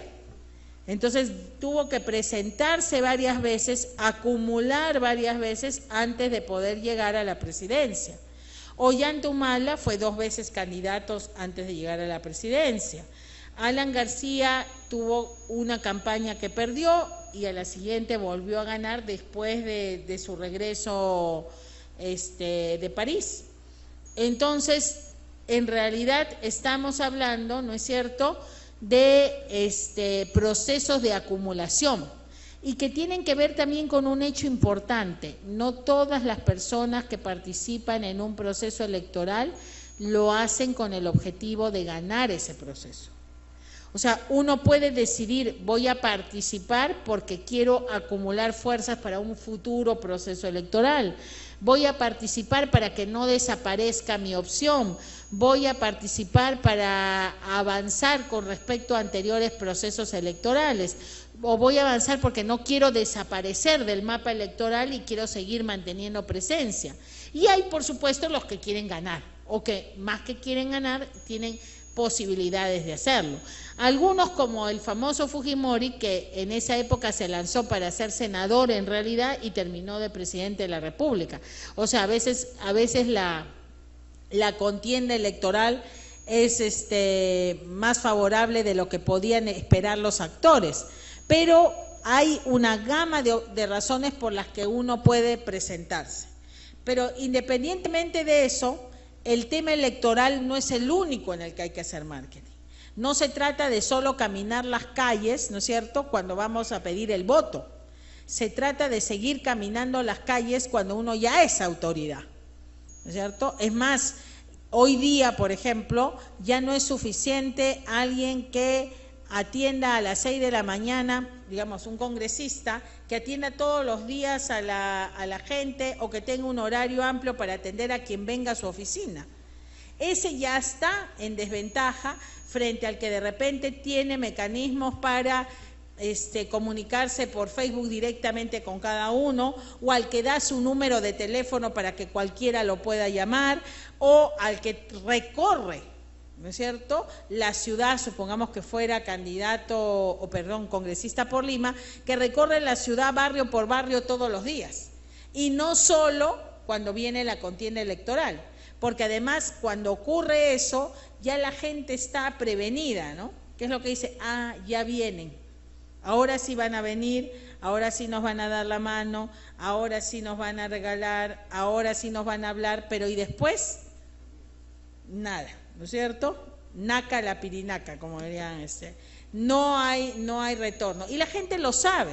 Entonces tuvo que presentarse varias veces, acumular varias veces antes de poder llegar a la presidencia. Ollanta Humala fue 2 veces candidato antes de llegar a la presidencia. Alan García tuvo una campaña que perdió y a la siguiente volvió a ganar después de su regreso de París. Entonces, en realidad estamos hablando, ¿no es cierto?, de procesos de acumulación y que tienen que ver también con un hecho importante. No todas las personas que participan en un proceso electoral lo hacen con el objetivo de ganar ese proceso. O sea, uno puede decidir, voy a participar porque quiero acumular fuerzas para un futuro proceso electoral, voy a participar para que no desaparezca mi opción, voy a participar para avanzar con respecto a anteriores procesos electorales, o voy a avanzar porque no quiero desaparecer del mapa electoral y quiero seguir manteniendo presencia. Y hay, por supuesto, los que quieren ganar, o que más que quieren ganar, tienen posibilidades de hacerlo. Algunos, como el famoso Fujimori, que en esa época se lanzó para ser senador en realidad y terminó de presidente de la República. O sea, a veces la contienda electoral es más favorable de lo que podían esperar los actores, pero hay una gama de razones por las que uno puede presentarse. Pero independientemente de eso, el tema electoral no es el único en el que hay que hacer marketing. No se trata de solo caminar las calles, ¿no es cierto?, cuando vamos a pedir el voto. Se trata de seguir caminando las calles cuando uno ya es autoridad, ¿no es cierto? Es más, hoy día, por ejemplo, ya no es suficiente alguien que atienda a las 6 de la mañana, digamos, un congresista que atienda todos los días a la gente o que tenga un horario amplio para atender a quien venga a su oficina. Ese ya está en desventaja frente al que de repente tiene mecanismos para comunicarse por Facebook directamente con cada uno, o al que da su número de teléfono para que cualquiera lo pueda llamar, o al que recorre, ¿no es cierto?, la ciudad, supongamos que fuera congresista por Lima, que recorre la ciudad barrio por barrio todos los días, y no solo cuando viene la contienda electoral, porque además cuando ocurre eso, ya la gente está prevenida, ¿no? ¿Qué es lo que dice? Ah, ya vienen, ahora sí van a venir, ahora sí nos van a dar la mano, ahora sí nos van a regalar, ahora sí nos van a hablar, pero ¿y después? Nada, ¿no es cierto? Naca la pirinaca, como dirían, no hay retorno. Y la gente lo sabe,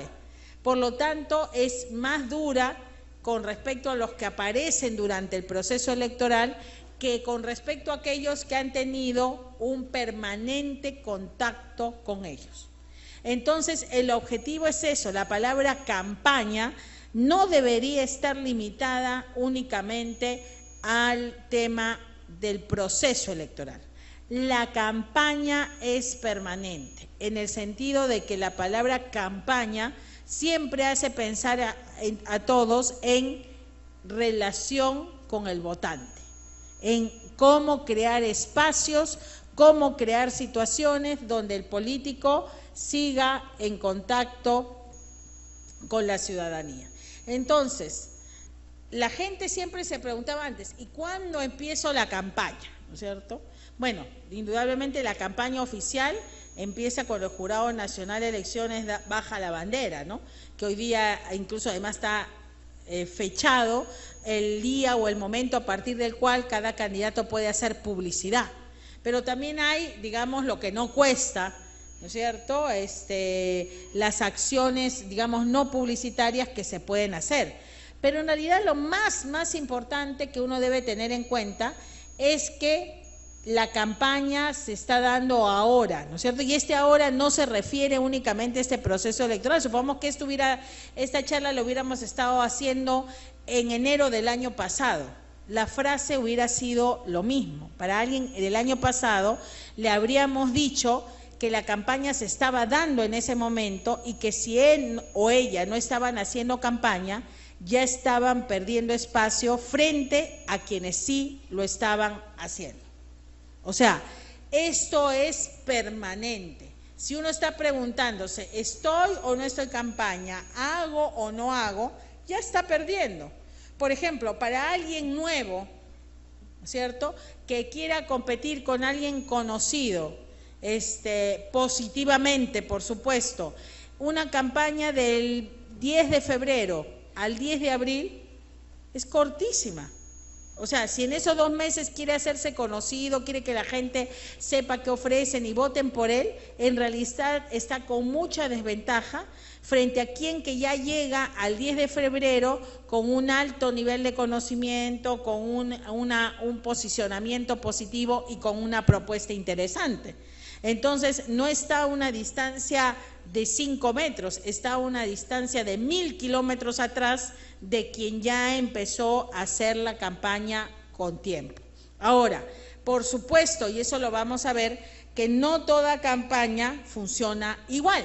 por lo tanto es más dura con respecto a los que aparecen durante el proceso electoral que con respecto a aquellos que han tenido un permanente contacto con ellos. Entonces, el objetivo es eso, la palabra campaña no debería estar limitada únicamente al tema del proceso electoral. La campaña es permanente, en el sentido de que la palabra campaña siempre hace pensar a todos en relación con el votante, en cómo crear espacios, cómo crear situaciones donde el político siga en contacto con la ciudadanía. Entonces, la gente siempre se preguntaba antes, ¿y cuándo empiezo la campaña? ¿No es cierto? Bueno, indudablemente la campaña oficial empieza con el Jurado Nacional de Elecciones baja la bandera, ¿no? Que hoy día incluso además está fechado el día o el momento a partir del cual cada candidato puede hacer publicidad. Pero también hay, digamos, lo que no cuesta, ¿no es cierto?, las acciones, digamos, no publicitarias que se pueden hacer. Pero en realidad lo más importante que uno debe tener en cuenta es que la campaña se está dando ahora, ¿no es cierto? Y ahora no se refiere únicamente a este proceso electoral. Supongamos que esta charla la hubiéramos estado haciendo en enero del año pasado. La frase hubiera sido lo mismo. Para alguien del año pasado le habríamos dicho que la campaña se estaba dando en ese momento y que si él o ella no estaban haciendo campaña, ya estaban perdiendo espacio frente a quienes sí lo estaban haciendo. O sea, esto es permanente. Si uno está preguntándose, ¿estoy o no estoy en campaña? ¿Hago o no hago? Ya está perdiendo. Por ejemplo, para alguien nuevo, ¿cierto?, que quiera competir con alguien conocido, positivamente, por supuesto, una campaña del 10 de febrero al 10 de abril es cortísima. O sea, si en esos 2 meses quiere hacerse conocido, quiere que la gente sepa qué ofrecen y voten por él, en realidad está con mucha desventaja frente a quien que ya llega al 10 de febrero con un alto nivel de conocimiento, con un posicionamiento positivo y con una propuesta interesante. Entonces, no está a una distancia de 5 metros, está a una distancia de 1000 kilómetros atrás de quien ya empezó a hacer la campaña con tiempo. Ahora, por supuesto, y eso lo vamos a ver, que no toda campaña funciona igual,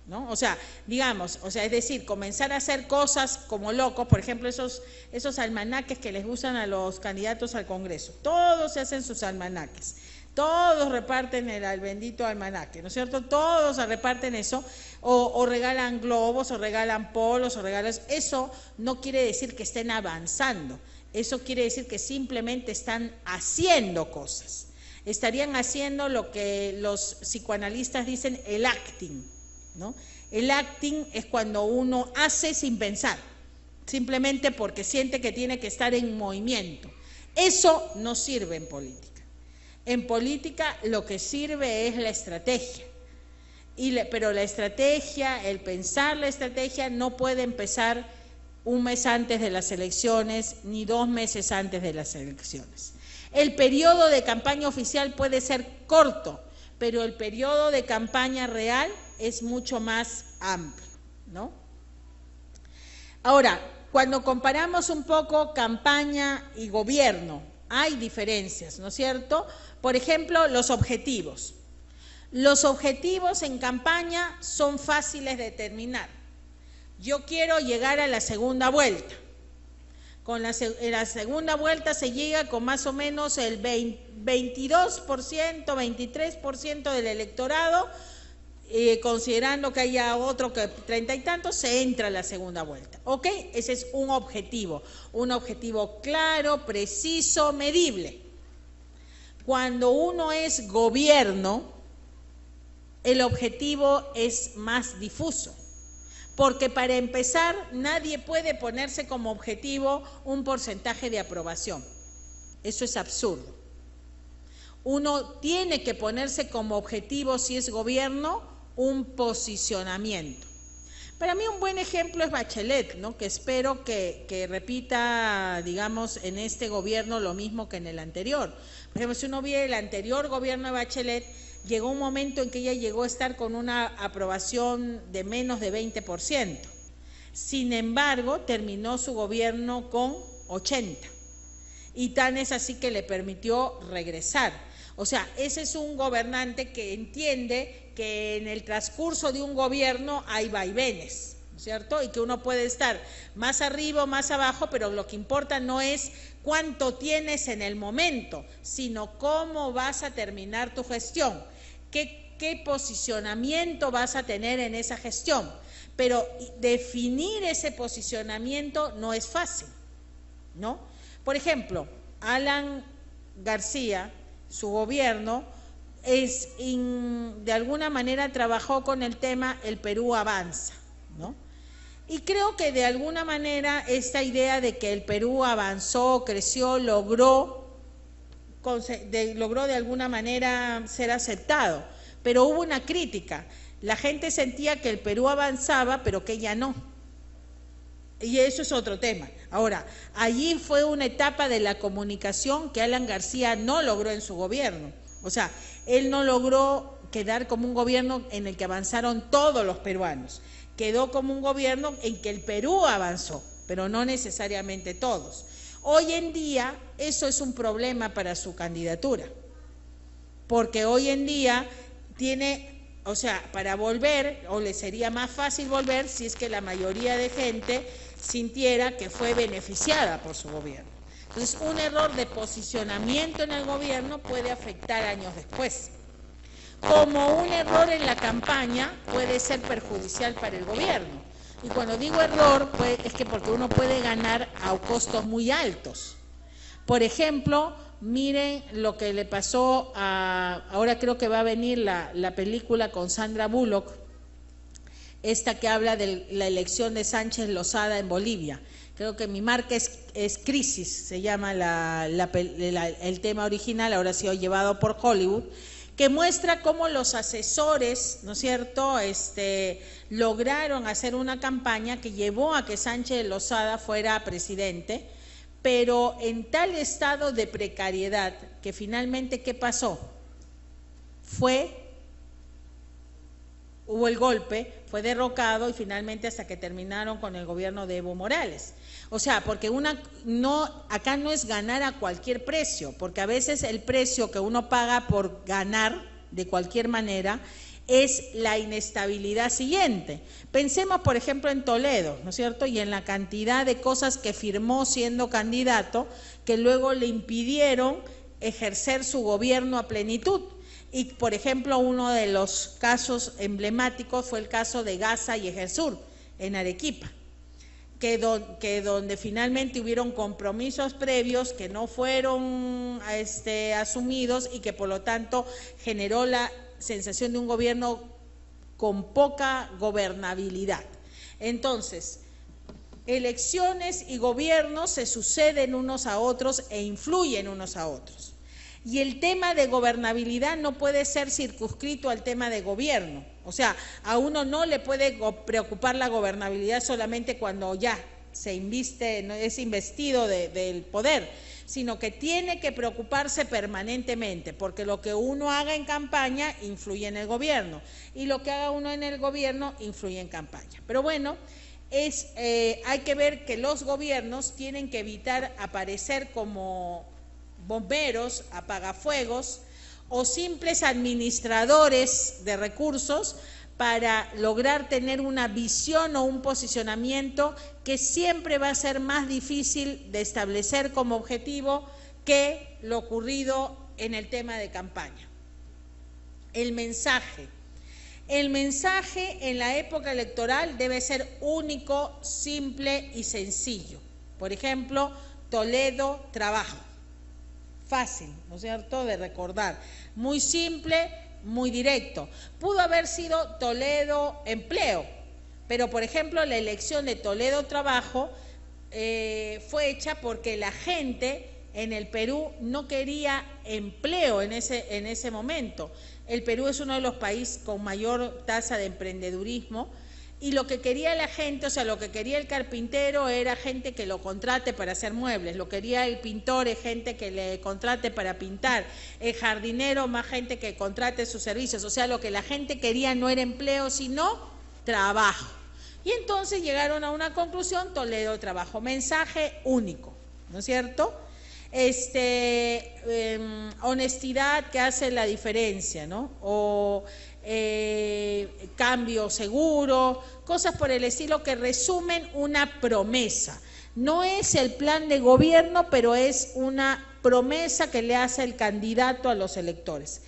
¿no? O sea, digamos, es decir, comenzar a hacer cosas como locos, por ejemplo, esos almanaques que les gustan a los candidatos al Congreso, todos se hacen sus almanaques. Todos reparten el bendito almanaque, ¿no es cierto? Todos reparten eso, o regalan globos, o regalan polos, o regalan... Eso no quiere decir que estén avanzando, eso quiere decir que simplemente están haciendo cosas. Estarían haciendo lo que los psicoanalistas dicen el acting, ¿no? El acting es cuando uno hace sin pensar, simplemente porque siente que tiene que estar en movimiento. Eso no sirve en política. En política lo que sirve es la estrategia, pero la estrategia, el pensar la estrategia no puede empezar 1 mes antes de las elecciones ni 2 meses antes de las elecciones. El periodo de campaña oficial puede ser corto, pero el periodo de campaña real es mucho más amplio, ¿no? Ahora, cuando comparamos un poco campaña y gobierno, hay diferencias, ¿no es cierto? Por ejemplo, los objetivos. Los objetivos en campaña son fáciles de determinar. Yo quiero llegar a la segunda vuelta. En la segunda vuelta se llega con más o menos el 22%, 23% del electorado, considerando que haya otro que 30 y tantos, se entra a la segunda vuelta. ¿Ok? Ese es un objetivo claro, preciso, medible. Cuando uno es gobierno, el objetivo es más difuso, porque para empezar nadie puede ponerse como objetivo un porcentaje de aprobación. Eso es absurdo. Uno tiene que ponerse como objetivo, si es gobierno, un posicionamiento. Para mí un buen ejemplo es Bachelet, ¿no? Que espero que repita, digamos, en este gobierno lo mismo que en el anterior. Por ejemplo, si uno ve el anterior gobierno de Bachelet, llegó un momento en que ella llegó a estar con una aprobación de menos de 20%. Sin embargo, terminó su gobierno con 80%. Y tan es así que le permitió regresar. O sea, ese es un gobernante que entiende que en el transcurso de un gobierno hay vaivenes, ¿cierto? Y que uno puede estar más arriba o más abajo, pero lo que importa no es cuánto tienes en el momento, sino cómo vas a terminar tu gestión, qué posicionamiento vas a tener en esa gestión. Pero definir ese posicionamiento no es fácil, ¿no? Por ejemplo, Alan García, su gobierno, de alguna manera trabajó con el tema El Perú Avanza, ¿no? Y creo que de alguna manera esta idea de que el Perú avanzó, creció, logró de alguna manera ser aceptado, pero hubo una crítica. La gente sentía que el Perú avanzaba, pero que ella no. Y eso es otro tema. Ahora, allí fue una etapa de la comunicación que Alan García no logró en su gobierno. O sea, él no logró quedar como un gobierno en el que avanzaron todos los peruanos. Quedó como un gobierno en que el Perú avanzó, pero no necesariamente todos. Hoy en día eso es un problema para su candidatura, porque hoy en día o sea, para volver, o le sería más fácil volver si es que la mayoría de gente sintiera que fue beneficiada por su gobierno. Entonces, un error de posicionamiento en el gobierno puede afectar años después. Como un error en la campaña puede ser perjudicial para el gobierno. Y cuando digo error, pues, es que porque uno puede ganar a costos muy altos. Por ejemplo, miren lo que le pasó ahora creo que va a venir la película con Sandra Bullock, esta que habla de la elección de Sánchez Lozada en Bolivia. Creo que mi marca es Crisis, se llama el tema original, ahora ha sido llevado por Hollywood, que muestra cómo los asesores, ¿no es cierto?, lograron hacer una campaña que llevó a que Sánchez Lozada fuera presidente, pero en tal estado de precariedad que finalmente, ¿qué pasó? Hubo el golpe, fue derrocado y finalmente hasta que terminaron con el gobierno de Evo Morales. O sea, porque acá no es ganar a cualquier precio, porque a veces el precio que uno paga por ganar de cualquier manera es la inestabilidad siguiente. Pensemos, por ejemplo, en Toledo, ¿no es cierto?, y en la cantidad de cosas que firmó siendo candidato, que luego le impidieron ejercer su gobierno a plenitud. Y, por ejemplo, uno de los casos emblemáticos fue el caso de Gaza y Ejersur, en Arequipa, que donde finalmente hubieron compromisos previos que no fueron asumidos y que, por lo tanto, generó la sensación de un gobierno con poca gobernabilidad. Entonces, elecciones y gobiernos se suceden unos a otros e influyen unos a otros. Y el tema de gobernabilidad no puede ser circunscrito al tema de gobierno. O sea, a uno no le puede preocupar la gobernabilidad solamente cuando ya es investido del poder, sino que tiene que preocuparse permanentemente, porque lo que uno haga en campaña influye en el gobierno y lo que haga uno en el gobierno influye en campaña. Pero bueno, hay que ver que los gobiernos tienen que evitar aparecer como bomberos, apagafuegos o simples administradores de recursos para lograr tener una visión o un posicionamiento que siempre va a ser más difícil de establecer como objetivo que lo ocurrido en el tema de campaña. El mensaje en la época electoral debe ser único, simple y sencillo. Por ejemplo, Toledo, trabajo. Fácil, ¿no es cierto?, de recordar. Muy simple, muy directo. Pudo haber sido Toledo, empleo, pero, por ejemplo, la elección de Toledo, trabajo, fue hecha porque la gente en el Perú no quería empleo en ese momento. El Perú es uno de los países con mayor tasa de emprendedurismo y lo que quería la gente, o sea, lo que quería el carpintero era gente que lo contrate para hacer muebles, lo quería el pintor es gente que le contrate para pintar, el jardinero más gente que contrate sus servicios, o sea, lo que la gente quería no era empleo, sino trabajo. Y entonces llegaron a una conclusión, Toledo trabajo, mensaje único, ¿no es cierto? Honestidad que hace la diferencia, ¿no? O cambio seguro, cosas por el estilo que resumen una promesa. No es el plan de gobierno, pero es una promesa que le hace el candidato a los electores.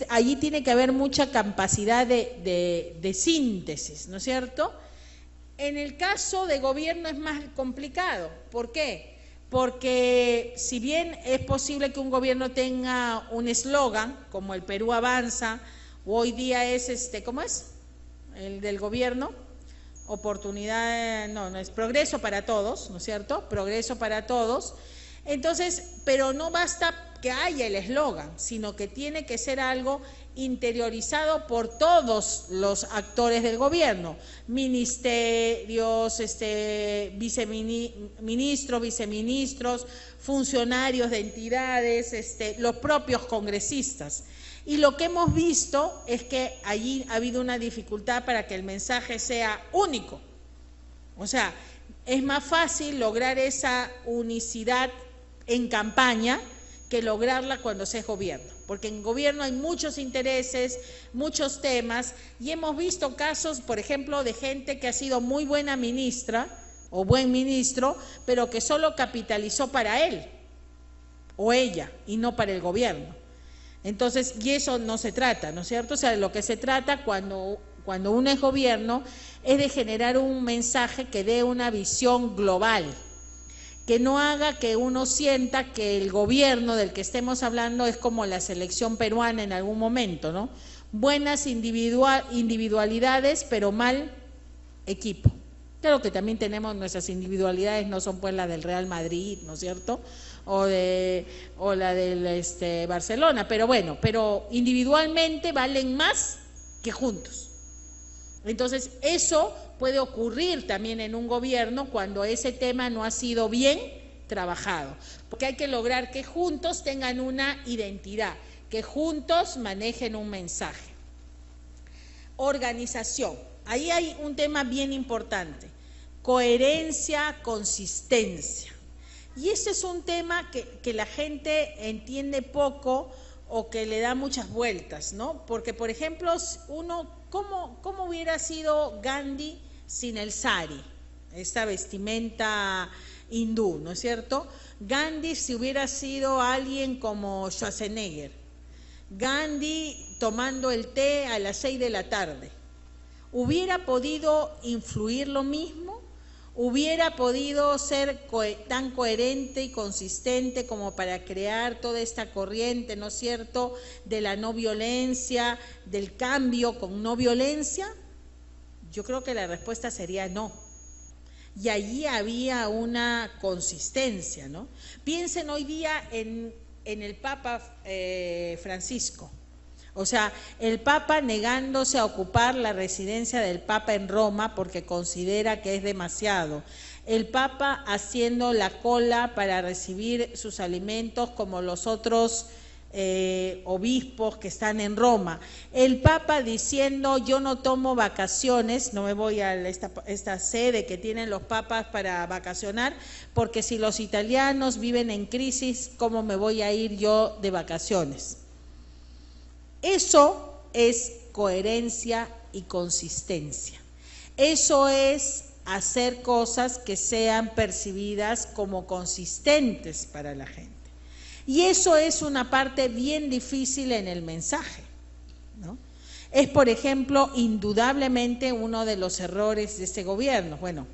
Allí tiene que haber mucha capacidad de síntesis, ¿no es cierto? En el caso de gobierno es más complicado. ¿Por qué? Porque si bien es posible que un gobierno tenga un eslogan, como el Perú avanza, o hoy día es, ¿cómo es? El del gobierno, oportunidad, no es progreso para todos, ¿no es cierto? Progreso para todos. Entonces, pero no basta que haya el eslogan, sino que tiene que ser algo interiorizado por todos los actores del gobierno, ministerios, viceministros, viceministros, funcionarios de entidades, los propios congresistas. Y lo que hemos visto es que allí ha habido una dificultad para que el mensaje sea único. O sea, es más fácil lograr esa unicidad en campaña que lograrla cuando se es gobierno, porque en gobierno hay muchos intereses, muchos temas, y hemos visto casos, por ejemplo, de gente que ha sido muy buena ministra o buen ministro, pero que solo capitalizó para él o ella y no para el gobierno. Entonces, y eso no se trata, ¿no es cierto? O sea, de lo que se trata cuando uno es gobierno es de generar un mensaje que dé una visión global, que no haga que uno sienta que el gobierno del que estemos hablando es como la selección peruana en algún momento, ¿no? Buenas individualidades, pero mal equipo. Claro que también tenemos nuestras individualidades, no son pues las del Real Madrid, ¿no es cierto?, o la del Barcelona, pero bueno, pero individualmente valen más que juntos. Entonces, eso puede ocurrir también en un gobierno cuando ese tema no ha sido bien trabajado, porque hay que lograr que juntos tengan una identidad, que juntos manejen un mensaje. Organización, ahí hay un tema bien importante, coherencia, consistencia. Y este es un tema que la gente entiende poco o que le da muchas vueltas, ¿no? Porque, por ejemplo, ¿cómo hubiera sido Gandhi sin el sari, esta vestimenta hindú, ¿no es cierto? Gandhi si hubiera sido alguien como Schwarzenegger, Gandhi tomando el té a las 6 de la tarde, ¿hubiera podido influir lo mismo? ¿Hubiera podido ser tan coherente y consistente como para crear toda esta corriente, ¿no es cierto?, de la no violencia, del cambio con no violencia? Yo creo que la respuesta sería no. Y allí había una consistencia, ¿no? Piensen hoy día en el Papa Francisco. O sea, el Papa negándose a ocupar la residencia del Papa en Roma porque considera que es demasiado. El Papa haciendo la cola para recibir sus alimentos como los otros obispos que están en Roma. El Papa diciendo yo no tomo vacaciones, no me voy a esta sede que tienen los papas para vacacionar, porque si los italianos viven en crisis, ¿cómo me voy a ir yo de vacaciones? Eso es coherencia y consistencia. Eso es hacer cosas que sean percibidas como consistentes para la gente. Y eso es una parte bien difícil en el mensaje, ¿no? Es, por ejemplo, indudablemente uno de los errores de este gobierno. Bueno,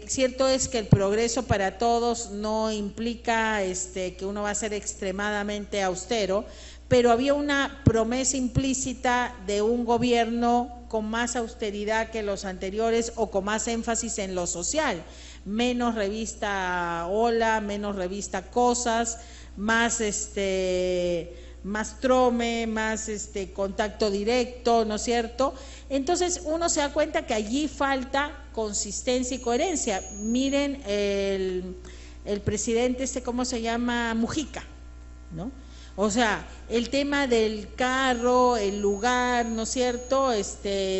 cierto es que el progreso para todos no implica que uno va a ser extremadamente austero, pero había una promesa implícita de un gobierno con más austeridad que los anteriores o con más énfasis en lo social, menos revista Hola, menos revista Cosas, más más trome, más contacto directo, ¿no es cierto? Entonces uno se da cuenta que allí falta consistencia y coherencia. Miren el presidente ¿cómo se llama? Mujica, ¿no? O sea, el tema del carro, el lugar, ¿no es cierto?,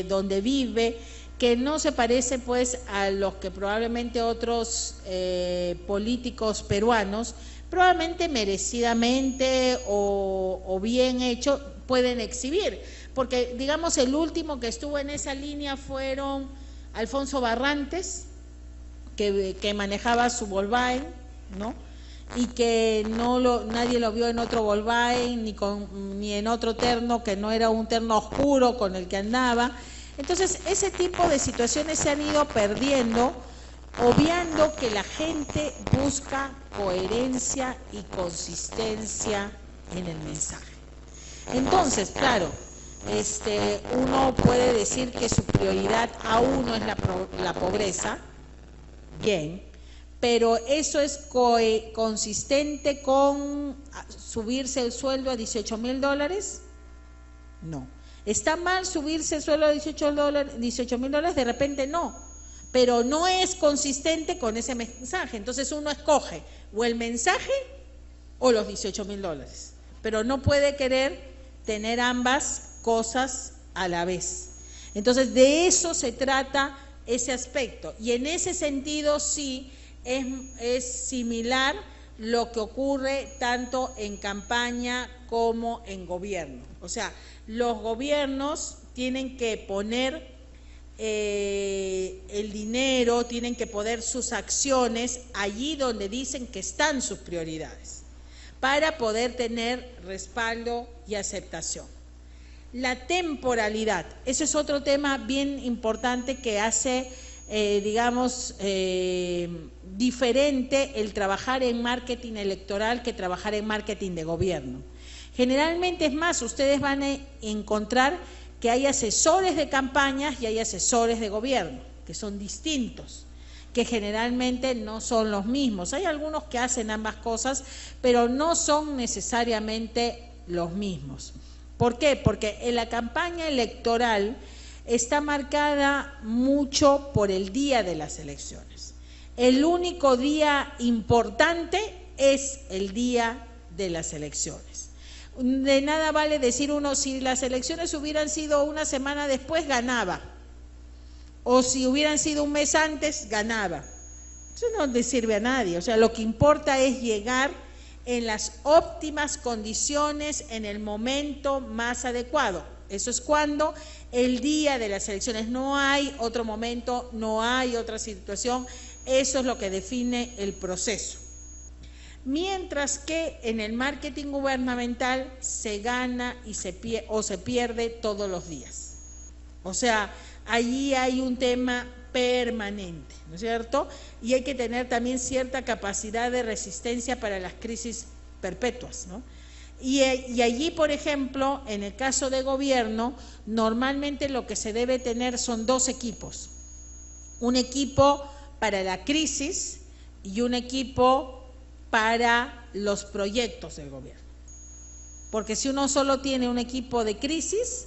donde vive, que no se parece pues a los que probablemente otros políticos peruanos, probablemente merecidamente o bien hecho, pueden exhibir. Porque, digamos, el último que estuvo en esa línea fueron Alfonso Barrantes, que manejaba su Volkswagen, ¿no? Y que nadie lo vio en otro Volkswagen ni en otro terno que no era un terno oscuro con el que andaba. Entonces, ese tipo de situaciones se han ido perdiendo, obviando que la gente busca coherencia y consistencia en el mensaje. Entonces, claro, uno puede decir que su prioridad aún no es la pobreza, bien, pero eso es consistente con subirse el sueldo a $18.000, no. ¿Está mal subirse el sueldo a $18.000? De repente no, pero no es consistente con ese mensaje. Entonces uno escoge o el mensaje o los $18.000, pero no puede querer tener ambas cosas a la vez. Entonces de eso se trata ese aspecto, y en ese sentido sí es similar lo que ocurre tanto en campaña como en gobierno. O sea, los gobiernos tienen que poner el dinero, tienen que poner sus acciones allí donde dicen que están sus prioridades, para poder tener respaldo y aceptación. La temporalidad, ese es otro tema bien importante que hace, diferente el trabajar en marketing electoral que trabajar en marketing de gobierno. Generalmente, es más, ustedes van a encontrar que hay asesores de campañas y hay asesores de gobierno, que son distintos, que generalmente no son los mismos. Hay algunos que hacen ambas cosas, pero no son necesariamente los mismos. ¿Por qué? Porque en la campaña electoral está marcada mucho por el día de las elecciones. El único día importante es el día de las elecciones. De nada vale decir uno, si las elecciones hubieran sido una semana después, ganaba. O si hubieran sido un mes antes, ganaba. Eso no le sirve a nadie. O sea, lo que importa es llegar en las óptimas condiciones, en el momento más adecuado. Eso es cuando el día de las elecciones, no hay otro momento, no hay otra situación. Eso es lo que define el proceso. Mientras que en el marketing gubernamental se gana y se pierde todos los días. O sea, allí hay un tema permanente, ¿no es cierto? Y hay que tener también cierta capacidad de resistencia para las crisis perpetuas, ¿no? Y allí, por ejemplo, en el caso de gobierno, normalmente lo que se debe tener son dos equipos. Un equipo para la crisis y un equipo para los proyectos del gobierno. Porque si uno solo tiene un equipo de crisis,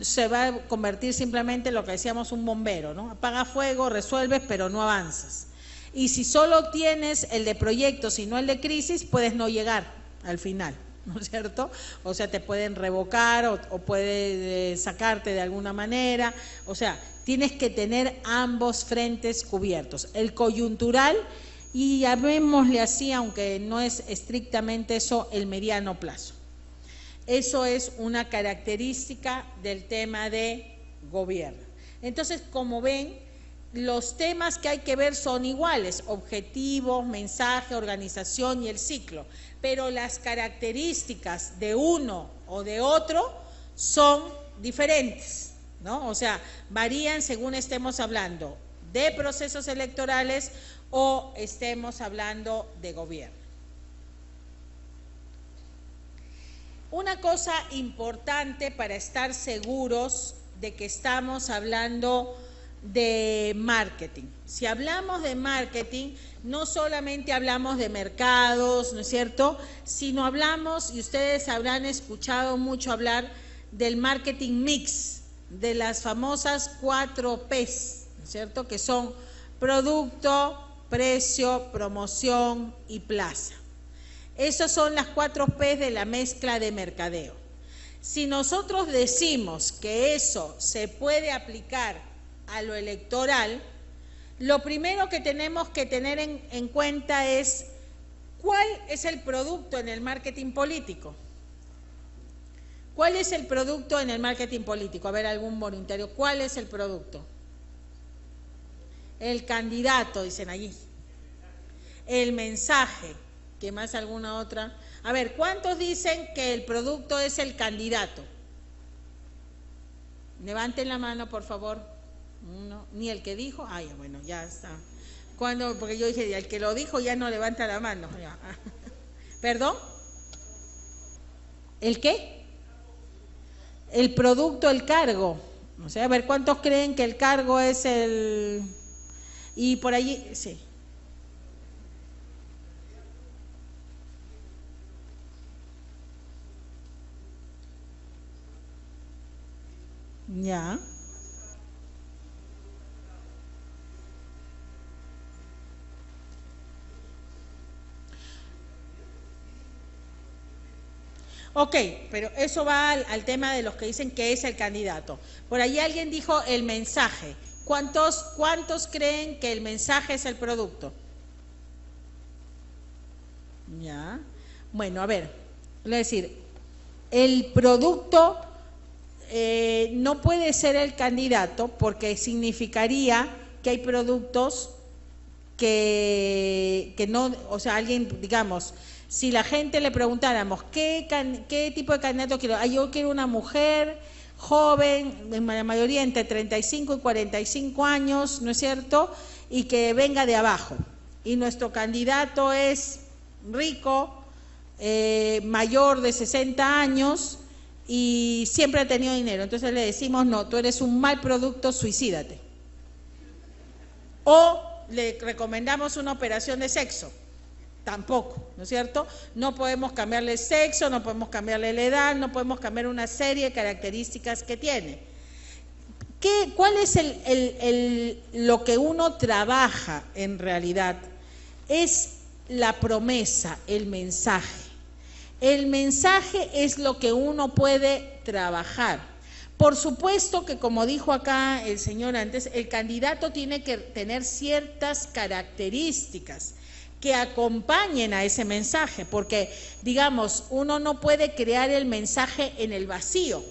se va a convertir simplemente en lo que decíamos un bombero, ¿no? Apaga fuego, resuelves, pero no avanzas. Y si solo tienes el de proyectos y no el de crisis, puedes no llegar al final, ¿no es cierto? O sea, te pueden revocar o puede sacarte de alguna manera. O sea, tienes que tener ambos frentes cubiertos. El coyuntural y llamémosle así, aunque no es estrictamente eso, el mediano plazo. Eso es una característica del tema de gobierno. Entonces, como ven, los temas que hay que ver son iguales: objetivos, mensaje, organización y el ciclo. Pero las características de uno o de otro son diferentes, ¿no? O sea, varían según estemos hablando de procesos electorales o estemos hablando de gobierno. Una cosa importante para estar seguros de que estamos hablando de marketing. Si hablamos de marketing, no solamente hablamos de mercados, ¿no es cierto?, sino hablamos, y ustedes habrán escuchado mucho hablar del marketing mix, de las famosas 4 Ps, ¿no es cierto?, que son producto, precio, promoción y plaza. Esas son las 4 Ps de la mezcla de mercadeo. Si nosotros decimos que eso se puede aplicar a lo electoral, lo primero que tenemos que tener en cuenta es cuál es el producto en el marketing político. ¿Cuál es el producto en el marketing político? A ver, algún voluntario, ¿cuál es el producto? El candidato, dicen allí. El mensaje. ¿Qué más? ¿Alguna otra? A ver, ¿cuántos dicen que el producto es el candidato? Levanten la mano, por favor. Uno, ni el que dijo. Ay, bueno, ya está. Cuando, porque yo dije, el que lo dijo ya no levanta la mano. Ya. ¿Perdón? ¿El qué? El producto, el cargo. O sea, a ver, ¿cuántos creen que el cargo es el...? Y por allí, sí. Ya. Ok, pero eso va al tema de los que dicen que es el candidato. Por ahí alguien dijo el mensaje. ¿Cuántos creen que el mensaje es el producto? Ya. Bueno, a ver, voy a decir, el producto no puede ser el candidato porque significaría que hay productos que no, o sea, alguien, digamos, si la gente le preguntáramos ¿qué tipo de candidato quiero? Yo quiero una mujer joven, en la mayoría entre 35 y 45 años, ¿no es cierto?, y que venga de abajo. Y nuestro candidato es rico, mayor de 60 años y siempre ha tenido dinero. Entonces le decimos, no, tú eres un mal producto, suicídate. O le recomendamos una operación de sexo. Tampoco, ¿no es cierto? No podemos cambiarle el sexo, no podemos cambiarle la edad, no podemos cambiar una serie de características que tiene. ¿Cuál es lo que uno trabaja en realidad? Es la promesa, el mensaje. El mensaje es lo que uno puede trabajar. Por supuesto que, como dijo acá el señor antes, el candidato tiene que tener ciertas características que acompañen a ese mensaje, porque, digamos, uno no puede crear el mensaje en el vacío.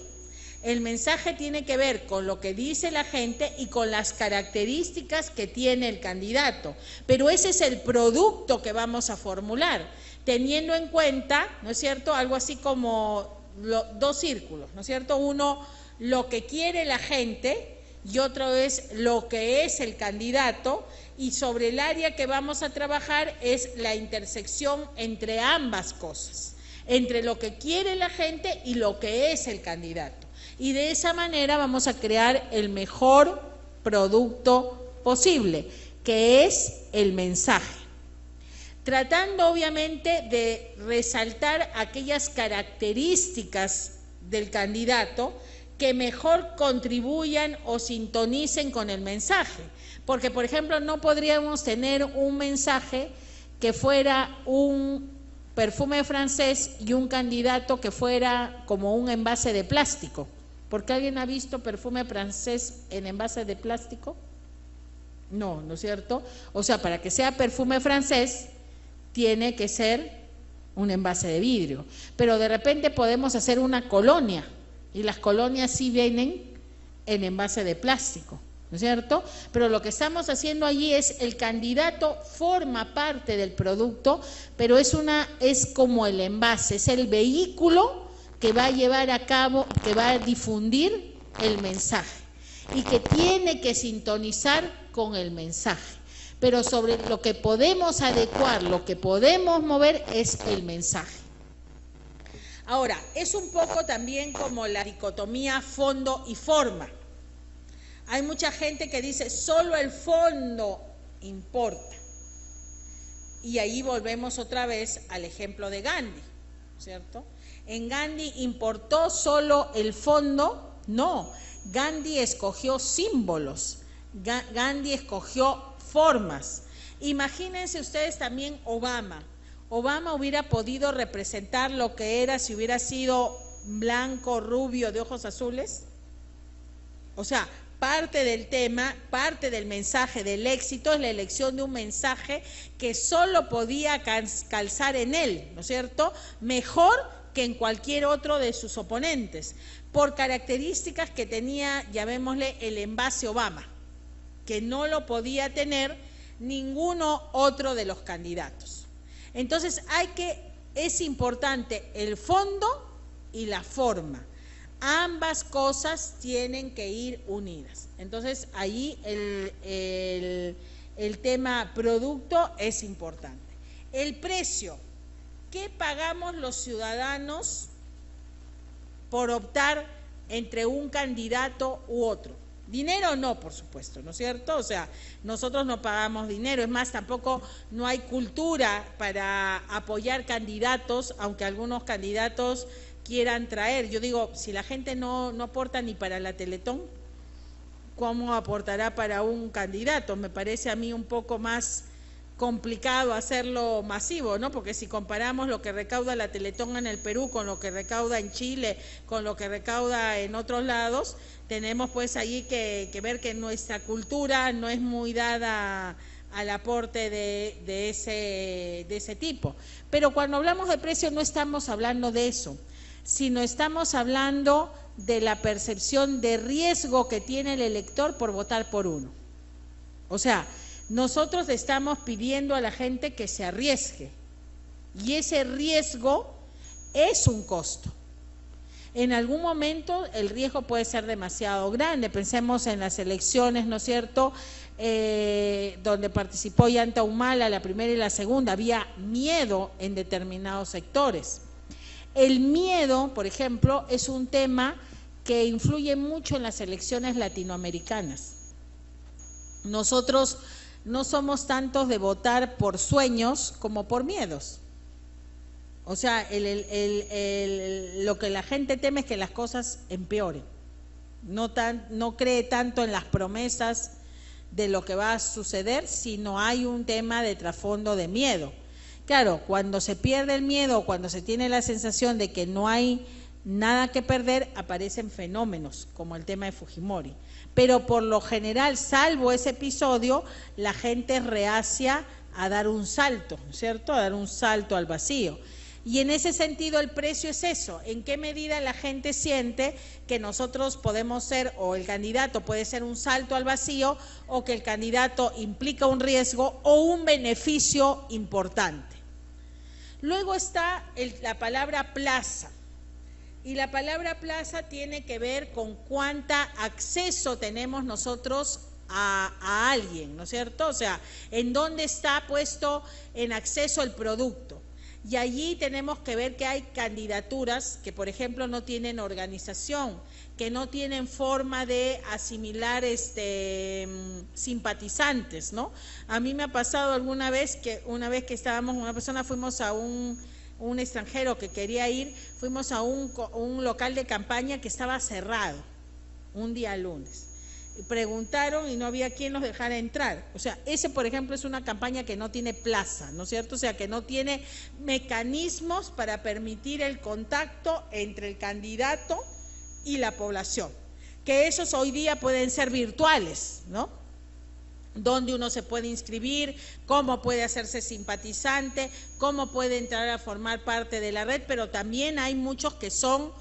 El mensaje tiene que ver con lo que dice la gente y con las características que tiene el candidato, pero ese es el producto que vamos a formular, teniendo en cuenta, ¿no es cierto?, algo así como 2 círculos, ¿no es cierto? Uno, lo que quiere la gente, y otro es lo que es el candidato, y sobre el área que vamos a trabajar es la intersección entre ambas cosas, entre lo que quiere la gente y lo que es el candidato. Y de esa manera vamos a crear el mejor producto posible, que es el mensaje. Tratando obviamente de resaltar aquellas características del candidato que mejor contribuyan o sintonicen con el mensaje. Porque, por ejemplo, no podríamos tener un mensaje que fuera un perfume francés y un candidato que fuera como un envase de plástico. ¿Porque alguien ha visto perfume francés en envase de plástico? No, ¿no es cierto? O sea, para que sea perfume francés, tiene que ser un envase de vidrio. Pero de repente podemos hacer una colonia, y las colonias sí vienen en envase de plástico, ¿no es cierto? Pero lo que estamos haciendo allí es, el candidato forma parte del producto, pero es como el envase, es el vehículo que va a llevar a cabo, que va a difundir el mensaje y que tiene que sintonizar con el mensaje. Pero sobre lo que podemos adecuar, lo que podemos mover es el mensaje. Ahora, es un poco también como la dicotomía fondo y forma. Hay mucha gente que dice, solo el fondo importa. Y ahí volvemos otra vez al ejemplo de Gandhi, ¿cierto? ¿En Gandhi importó solo el fondo? No, Gandhi escogió símbolos, Gandhi escogió formas. Imagínense ustedes también Obama. Obama hubiera podido representar lo que era si hubiera sido blanco, rubio, de ojos azules. O sea, parte del tema, parte del mensaje del éxito es la elección de un mensaje que solo podía calzar en él, ¿no es cierto? Mejor que en cualquier otro de sus oponentes, por características que tenía, llamémosle, el envase Obama, que no lo podía tener ninguno otro de los candidatos. Entonces es importante el fondo y la forma. Ambas cosas tienen que ir unidas. Entonces ahí el tema producto es importante. El precio. ¿Qué pagamos los ciudadanos por optar entre un candidato u otro? Dinero no, por supuesto, ¿no es cierto? O sea, nosotros no pagamos dinero, es más, tampoco no hay cultura para apoyar candidatos, aunque algunos candidatos quieran traer. Yo digo, si la gente no aporta ni para la Teletón, ¿cómo aportará para un candidato? Me parece a mí un poco más complicado hacerlo masivo, ¿no? Porque si comparamos lo que recauda la Teletón en el Perú con lo que recauda en Chile, con lo que recauda en otros lados, tenemos pues allí que ver que nuestra cultura no es muy dada al aporte de ese tipo. Pero cuando hablamos de precio no estamos hablando de eso, sino estamos hablando de la percepción de riesgo que tiene el elector por votar por uno. O sea, nosotros estamos pidiendo a la gente que se arriesgue y ese riesgo es un costo. En algún momento el riesgo puede ser demasiado grande. Pensemos en las elecciones, ¿no es cierto?, donde participó Ollanta Humala, la primera y la segunda. Había miedo en determinados sectores. El miedo, por ejemplo, es un tema que influye mucho en las elecciones latinoamericanas. Nosotros no somos tantos de votar por sueños como por miedos. O sea, lo que la gente teme es que las cosas empeoren. No cree tanto en las promesas de lo que va a suceder, sino hay un tema de trasfondo de miedo. Claro, cuando se pierde el miedo, cuando se tiene la sensación de que no hay nada que perder, aparecen fenómenos como el tema de Fujimori. Pero por lo general, salvo ese episodio, la gente es reacia a dar un salto, ¿cierto? A dar un salto al vacío. Y en ese sentido el precio es eso, en qué medida la gente siente que nosotros podemos ser, o el candidato puede ser un salto al vacío, o que el candidato implica un riesgo o un beneficio importante. Luego está la palabra plaza. Y la palabra plaza tiene que ver con cuánta acceso tenemos nosotros a alguien, ¿no es cierto? O sea, en dónde está puesto en acceso el producto. Y allí tenemos que ver que hay candidaturas que, por ejemplo, no tienen organización, que no tienen forma de asimilar simpatizantes, ¿no? A mí me ha pasado una vez que estábamos, una persona, fuimos a un extranjero que quería ir, fuimos a un local de campaña que estaba cerrado, un día lunes. Preguntaron y no había quien los dejara entrar. O sea, ese, por ejemplo, es una campaña que no tiene plaza, ¿no es cierto? O sea, que no tiene mecanismos para permitir el contacto entre el candidato y la población. Que esos hoy día pueden ser virtuales, ¿no? Donde uno se puede inscribir, cómo puede hacerse simpatizante, cómo puede entrar a formar parte de la red, pero también hay muchos que son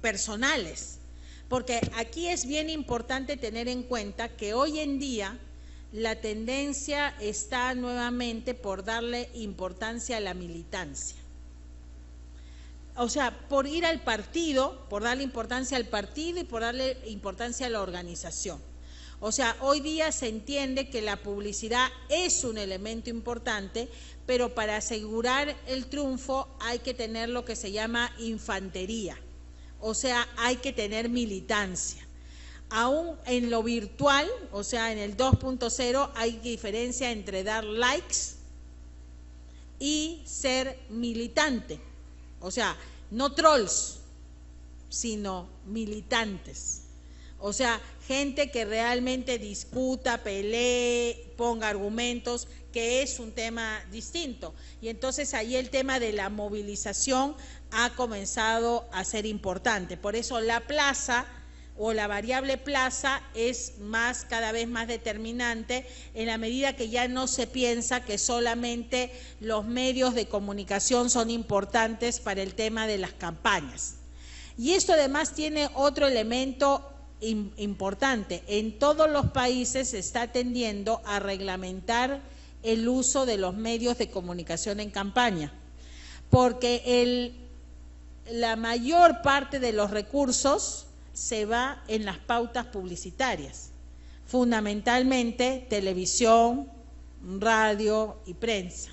personales. Porque aquí es bien importante tener en cuenta que hoy en día la tendencia está nuevamente por darle importancia a la militancia. O sea, por ir al partido, por darle importancia al partido y por darle importancia a la organización. O sea, hoy día se entiende que la publicidad es un elemento importante, pero para asegurar el triunfo hay que tener lo que se llama infantería. O sea, hay que tener militancia. Aún en lo virtual, o sea, en el 2.0, hay diferencia entre dar likes y ser militante. O sea, no trolls, sino militantes. O sea, gente que realmente discuta, pelee, ponga argumentos, que es un tema distinto. Y entonces ahí el tema de la movilización ha comenzado a ser importante. Por eso la plaza o la variable plaza es cada vez más determinante en la medida que ya no se piensa que solamente los medios de comunicación son importantes para el tema de las campañas. Y esto además tiene otro elemento importante. En todos los países se está tendiendo a reglamentar el uso de los medios de comunicación en campaña, porque la mayor parte de los recursos se va en las pautas publicitarias, fundamentalmente televisión, radio y prensa.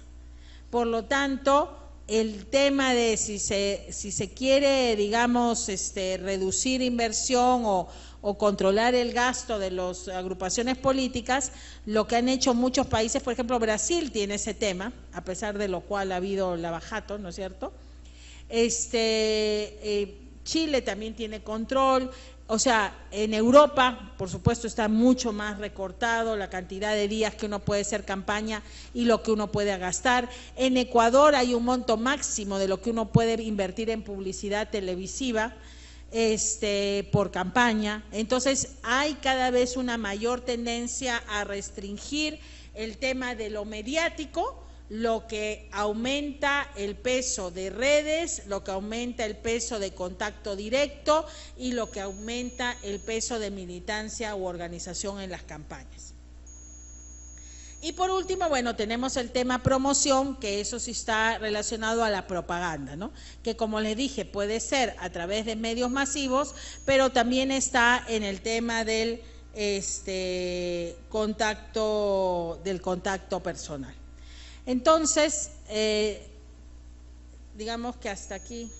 Por lo tanto, el tema de si se quiere, digamos, reducir inversión o controlar el gasto de las agrupaciones políticas, lo que han hecho muchos países, por ejemplo, Brasil tiene ese tema, a pesar de lo cual ha habido lavajato, ¿no es cierto? Chile también tiene control. O sea, en Europa, por supuesto, está mucho más recortado la cantidad de días que uno puede hacer campaña y lo que uno puede gastar. En Ecuador hay un monto máximo de lo que uno puede invertir en publicidad televisiva por campaña. Entonces, hay cada vez una mayor tendencia a restringir el tema de lo mediático, lo que aumenta el peso de redes, lo que aumenta el peso de contacto directo y lo que aumenta el peso de militancia u organización en las campañas. Y por último, bueno, tenemos el tema promoción, que eso sí está relacionado a la propaganda, ¿no? Que como les dije, puede ser a través de medios masivos, pero también está en el tema del contacto personal. Entonces, digamos que hasta aquí.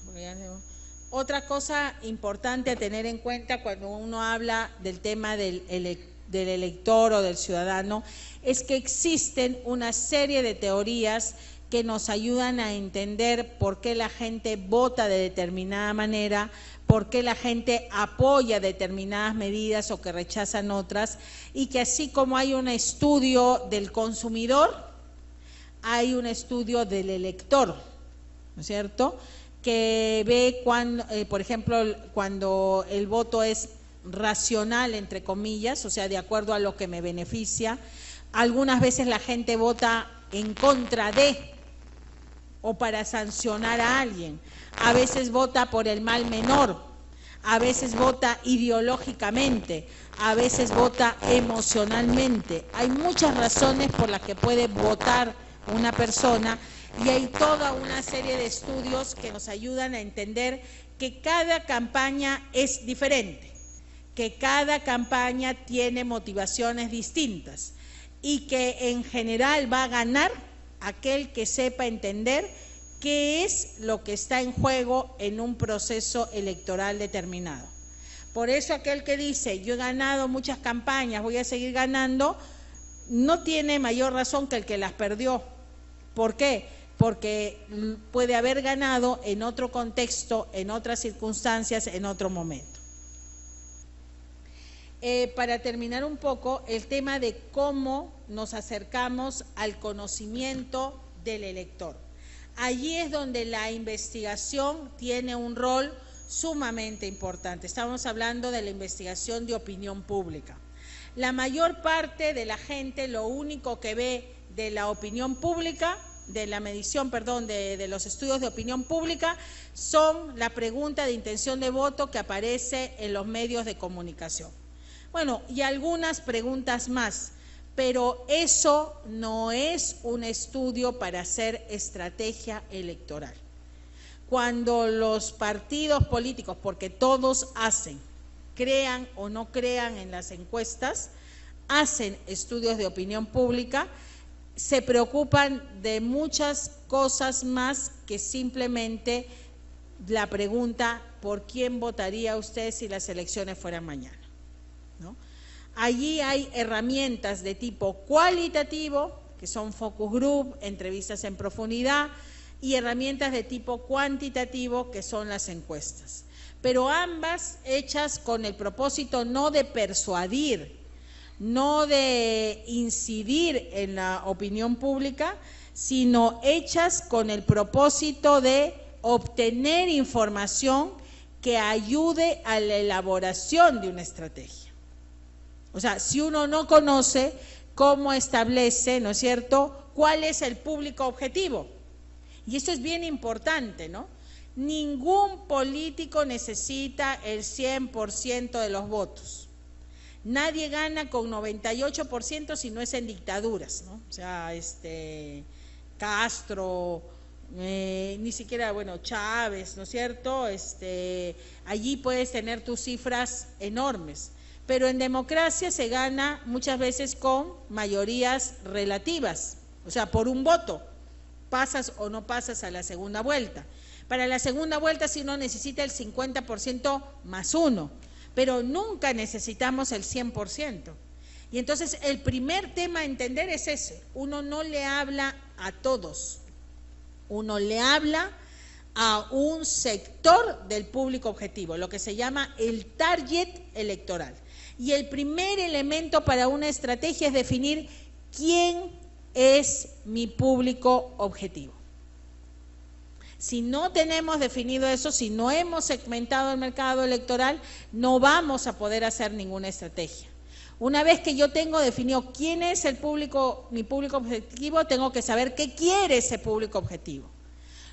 Otra cosa importante a tener en cuenta cuando uno habla del tema del elector o del ciudadano es que existen una serie de teorías que nos ayudan a entender por qué la gente vota de determinada manera, por qué la gente apoya determinadas medidas o que rechazan otras, y que así como hay un estudio del consumidor, hay un estudio del elector, ¿no es cierto?, que ve cuando, por ejemplo, cuando el voto es racional, entre comillas, o sea, de acuerdo a lo que me beneficia. Algunas veces la gente vota en contra de o para sancionar a alguien, a veces vota por el mal menor, a veces vota ideológicamente, a veces vota emocionalmente. Hay muchas razones por las que puede votar una persona y hay toda una serie de estudios que nos ayudan a entender que cada campaña es diferente, que cada campaña tiene motivaciones distintas y que en general va a ganar aquel que sepa entender qué es lo que está en juego en un proceso electoral determinado. Por eso aquel que dice, yo he ganado muchas campañas, voy a seguir ganando, no tiene mayor razón que el que las perdió. ¿Por qué? Porque puede haber ganado en otro contexto, en otras circunstancias, en otro momento. Para terminar un poco, el tema de cómo nos acercamos al conocimiento del elector. Allí es donde la investigación tiene un rol sumamente importante. Estamos hablando de la investigación de opinión pública. La mayor parte de la gente lo único que ve de la opinión pública, de la medición, perdón, de los estudios de opinión pública, son la pregunta de intención de voto que aparece en los medios de comunicación. Bueno, y algunas preguntas más, pero eso no es un estudio para hacer estrategia electoral. Cuando los partidos políticos, porque todos hacen, crean o no crean en las encuestas, hacen estudios de opinión pública, se preocupan de muchas cosas más que simplemente la pregunta, ¿por quién votaría usted si las elecciones fueran mañana? Allí hay herramientas de tipo cualitativo, que son focus group, entrevistas en profundidad, y herramientas de tipo cuantitativo, que son las encuestas. Pero ambas hechas con el propósito no de persuadir, no de incidir en la opinión pública, sino hechas con el propósito de obtener información que ayude a la elaboración de una estrategia. O sea, si uno no conoce cómo establece, ¿no es cierto?, cuál es el público objetivo. Y esto es bien importante, ¿no? Ningún político necesita el 100% de los votos. Nadie gana con 98% si no es en dictaduras, ¿no? O sea, Castro, ni siquiera, bueno, Chávez, ¿no es cierto? Allí puedes tener tus cifras enormes. Pero en democracia se gana muchas veces con mayorías relativas, o sea, por un voto, pasas o no pasas a la segunda vuelta. Para la segunda vuelta sí uno necesita el 50% más 1, pero nunca necesitamos el 100%. Y entonces el primer tema a entender es ese, uno no le habla a todos, uno le habla a un sector del público objetivo, lo que se llama el target electoral. Y el primer elemento para una estrategia es definir quién es mi público objetivo. Si no tenemos definido eso, si no hemos segmentado el mercado electoral, no vamos a poder hacer ninguna estrategia. Una vez que yo tengo definido quién es el público, mi público objetivo, tengo que saber qué quiere ese público objetivo.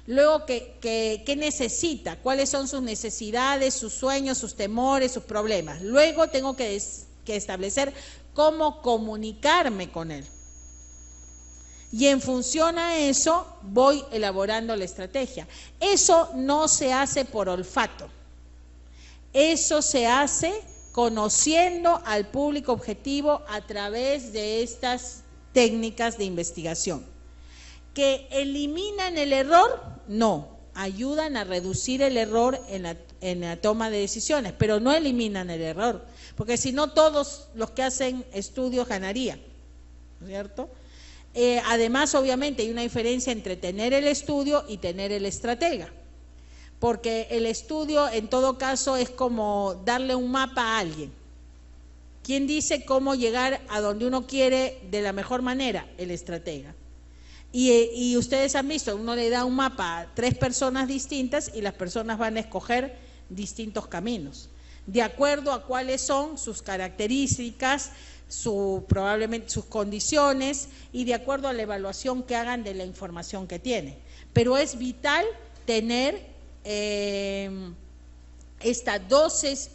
Luego, ¿qué necesita? ¿Cuáles son sus necesidades, sus sueños, sus temores, sus problemas? Luego tengo que establecer cómo comunicarme con él. Y en función a eso voy elaborando la estrategia. Eso no se hace por olfato. Eso se hace conociendo al público objetivo a través de estas técnicas de investigación. ¿Que eliminan el error? No, ayudan a reducir el error en la toma de decisiones, pero no eliminan el error, porque si no todos los que hacen estudios ganarían, ¿no es cierto? Además, obviamente, hay una diferencia entre tener el estudio y tener el estratega, porque el estudio en todo caso es como darle un mapa a alguien. ¿Quién dice cómo llegar a donde uno quiere de la mejor manera? El estratega. Y ustedes han visto, uno le da un mapa a 3 personas distintas y las personas van a escoger distintos caminos, de acuerdo a cuáles son sus características, probablemente sus condiciones y de acuerdo a la evaluación que hagan de la información que tiene. Pero es vital tener esta dosis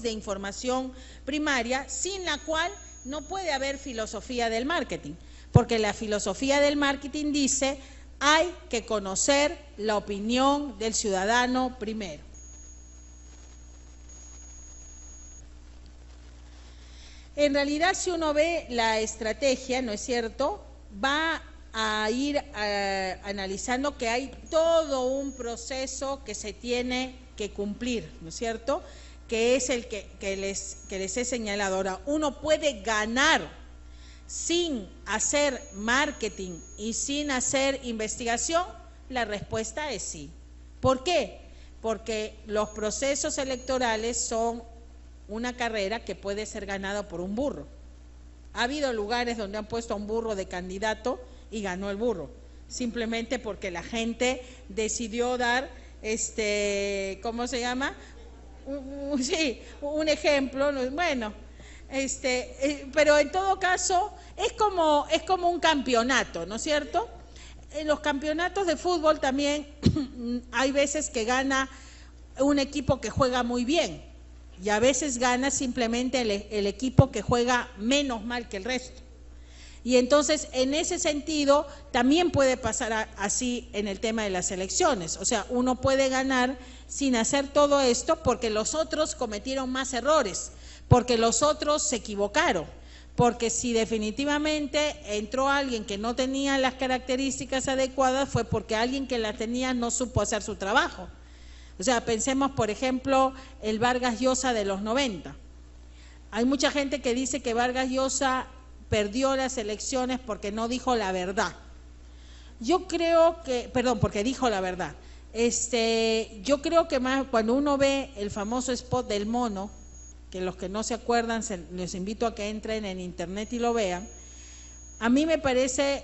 de información primaria, sin la cual no puede haber filosofía del marketing. Porque la filosofía del marketing dice, hay que conocer la opinión del ciudadano primero. En realidad, si uno ve la estrategia, ¿no es cierto?, va a ir analizando que hay todo un proceso que se tiene que cumplir, ¿no es cierto?, que es el que les he señalado. Ahora, uno puede ganar sin hacer marketing y sin hacer investigación. La respuesta es sí. ¿Por qué? Porque los procesos electorales son una carrera que puede ser ganada por un burro. Ha habido lugares donde han puesto a un burro de candidato y ganó el burro, simplemente porque la gente decidió dar, ¿cómo se llama? Sí, un ejemplo, bueno, pero en todo caso es como un campeonato, ¿no es cierto? En los campeonatos de fútbol también hay veces que gana un equipo que juega muy bien y a veces gana simplemente el equipo que juega menos mal que el resto. Y entonces, en ese sentido, también puede pasar así en el tema de las elecciones. O sea, uno puede ganar sin hacer todo esto porque los otros cometieron más errores, porque los otros se equivocaron, porque si definitivamente entró alguien que no tenía las características adecuadas fue porque alguien que las tenía no supo hacer su trabajo. O sea, pensemos, por ejemplo, el Vargas Llosa de los 90. Hay mucha gente que dice que Vargas Llosa perdió las elecciones porque no dijo la verdad. Yo creo que, perdón, porque dijo la verdad. Yo creo que más cuando uno ve el famoso spot del mono, que los que no se acuerdan, les invito a que entren en internet y lo vean, a mí me parece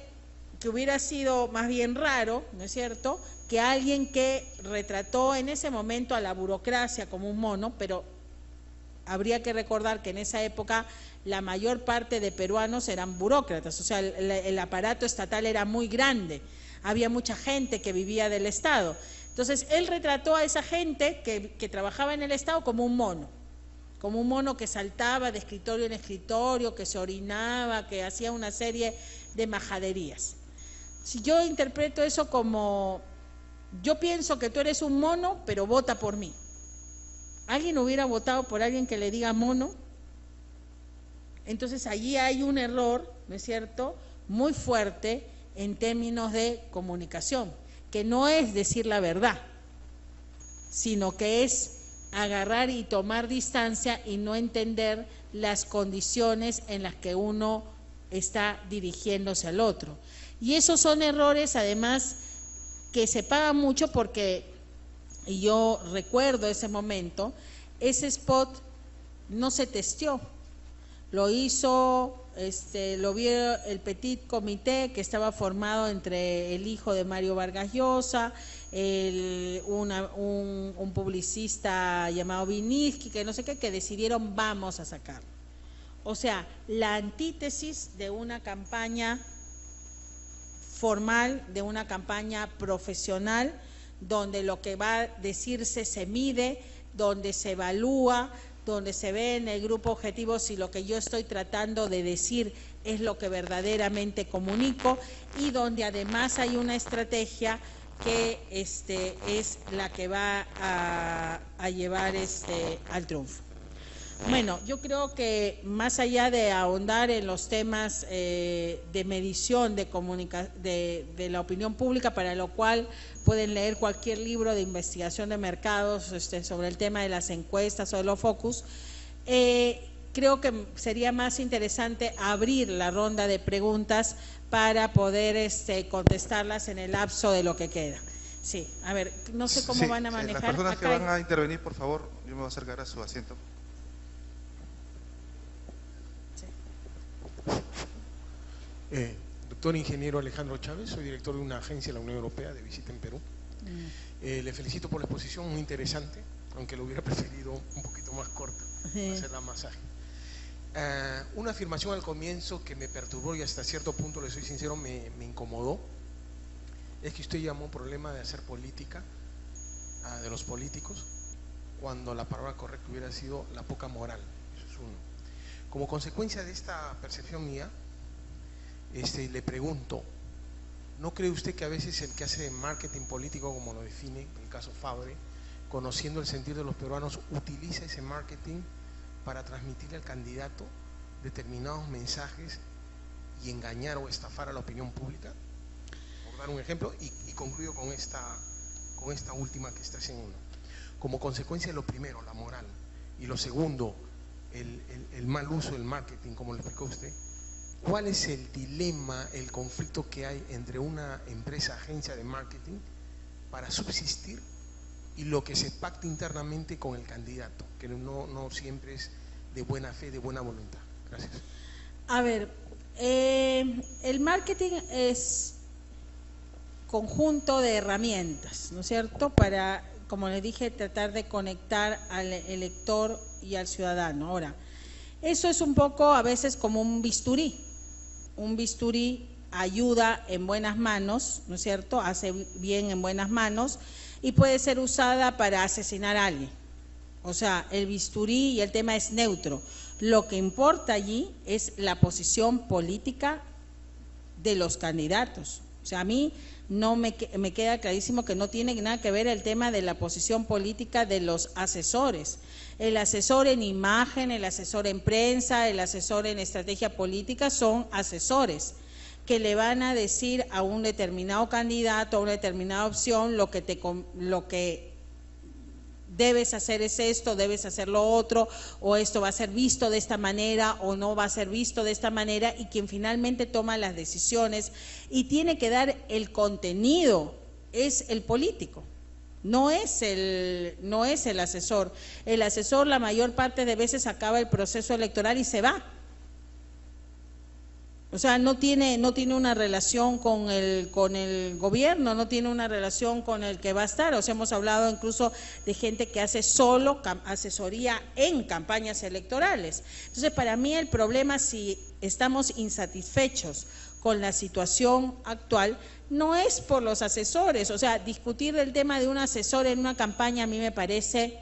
que hubiera sido más bien raro, ¿no es cierto?, que alguien que retrató en ese momento a la burocracia como un mono, pero habría que recordar que en esa época la mayor parte de peruanos eran burócratas, o sea, el aparato estatal era muy grande, había mucha gente que vivía del Estado. Entonces, él retrató a esa gente que trabajaba en el Estado como un mono que saltaba de escritorio en escritorio, que se orinaba, que hacía una serie de majaderías. Si yo interpreto eso como, yo pienso que tú eres un mono, pero vota por mí. ¿Alguien hubiera votado por alguien que le diga mono? Entonces allí hay un error, ¿no es cierto?, muy fuerte en términos de comunicación, que no es decir la verdad, sino que es agarrar y tomar distancia y no entender las condiciones en las que uno está dirigiéndose al otro. Y esos son errores, además, que se pagan mucho porque, y yo recuerdo ese momento, ese spot no se testeó, lo hizo, lo vio el petit comité que estaba formado entre el hijo de Mario Vargas Llosa, un publicista llamado Viniski, que no sé qué, que decidieron vamos a sacarlo. O sea, la antítesis de una campaña formal, de una campaña profesional, donde lo que va a decirse se mide, donde se evalúa, donde se ve en el grupo objetivo si lo que yo estoy tratando de decir es lo que verdaderamente comunico, y donde además hay una estrategia que es la que va a llevar al triunfo. Bueno, yo creo que más allá de ahondar en los temas de medición de la opinión pública, para lo cual pueden leer cualquier libro de investigación de mercados sobre el tema de las encuestas o de los focus, creo que sería más interesante abrir la ronda de preguntas para poder contestarlas en el lapso de lo que queda. Sí, a ver, no sé cómo van a manejar. Las personas que van a intervenir, por favor, yo me voy a acercar a su asiento. Doctor ingeniero Alejandro Chávez, soy director de una agencia de la Unión Europea de visita en Perú. Le felicito por la exposición, muy interesante, aunque lo hubiera preferido un poquito más corta, para hacerla más ágil. Una afirmación al comienzo que me perturbó y hasta cierto punto, le soy sincero, me incomodó, es que usted llamó problema de hacer política de los políticos, cuando la palabra correcta hubiera sido la poca moral. Eso es uno. Como consecuencia de esta percepción mía, le pregunto, ¿no cree usted que a veces el que hace marketing político, como lo define en el caso Fabre, conociendo el sentir de los peruanos, utiliza ese marketing para transmitirle al candidato determinados mensajes y engañar o estafar a la opinión pública? Por dar un ejemplo, y concluyo con esta última que está haciendo uno. Como consecuencia de lo primero, la moral, y lo segundo, el mal uso del marketing, como lo explicó usted, ¿cuál es el dilema, el conflicto que hay entre una empresa, agencia de marketing para subsistir y lo que se pacta internamente con el candidato, que no siempre es de buena fe, de buena voluntad? Gracias. A ver, el marketing es conjunto de herramientas, ¿no es cierto?, para, como les dije, tratar de conectar al elector y al ciudadano. Ahora, eso es un poco a veces como un bisturí. Un bisturí ayuda en buenas manos, ¿no es cierto?, hace bien en buenas manos, y puede ser usada para asesinar a alguien. O sea, el bisturí y el tema es neutro. Lo que importa allí es la posición política de los candidatos. O sea, a mí no me queda clarísimo que no tiene nada que ver el tema de la posición política de los asesores. El asesor en imagen, el asesor en prensa, el asesor en estrategia política son asesores que le van a decir a un determinado candidato, a una determinada opción, lo que debes hacer esto, debes hacer lo otro, o esto va a ser visto de esta manera o no va a ser visto de esta manera, y quien finalmente toma las decisiones y tiene que dar el contenido es el político. No es el asesor. El asesor la mayor parte de veces acaba el proceso electoral y se va. O sea, no tiene una relación con el gobierno, no tiene una relación con el que va a estar. O sea, hemos hablado incluso de gente que hace solo asesoría en campañas electorales. Entonces, para mí el problema, si estamos insatisfechos con la situación actual, no es por los asesores. O sea, discutir el tema de un asesor en una campaña a mí me parece,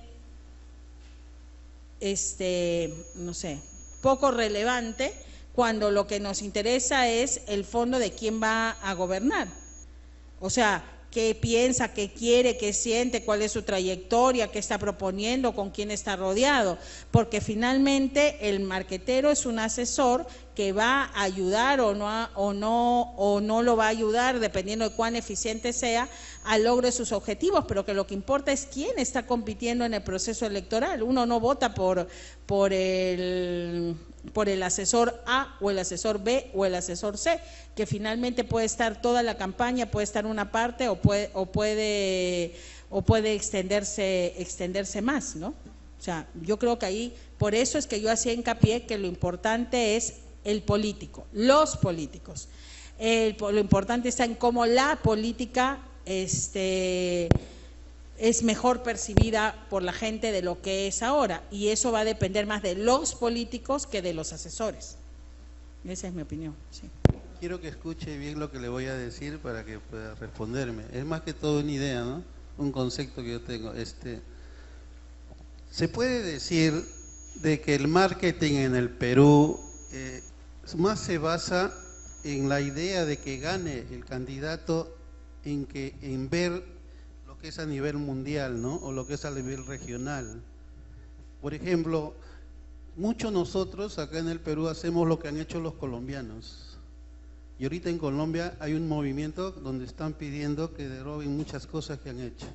no sé, poco relevante, cuando lo que nos interesa es el fondo de quién va a gobernar. O sea, qué piensa, qué quiere, qué siente, cuál es su trayectoria, qué está proponiendo, con quién está rodeado, porque finalmente el marquetero es un asesor que va a ayudar o no lo va a ayudar, dependiendo de cuán eficiente sea, al logro de sus objetivos, pero que lo que importa es quién está compitiendo en el proceso electoral. Uno no vota por el asesor A o el asesor B o el asesor C, que finalmente puede estar toda la campaña, puede estar una parte o puede extenderse más, ¿no? O sea, yo creo que ahí, por eso es que yo hacía hincapié que lo importante es el político, los políticos. Lo importante está en cómo la política es mejor percibida por la gente de lo que es ahora, y eso va a depender más de los políticos que de los asesores. Esa es mi opinión. Sí. Quiero que escuche bien lo que le voy a decir para que pueda responderme. Es más que todo una idea, ¿no? Un concepto que yo tengo. Se puede decir de que el marketing en el Perú más se basa en la idea de que gane el candidato en ver lo que es a nivel mundial, ¿no? O lo que es a nivel regional. Por ejemplo, muchos nosotros acá en el Perú hacemos lo que han hecho los colombianos. Y ahorita en Colombia hay un movimiento donde están pidiendo que deroguen muchas cosas que han hecho.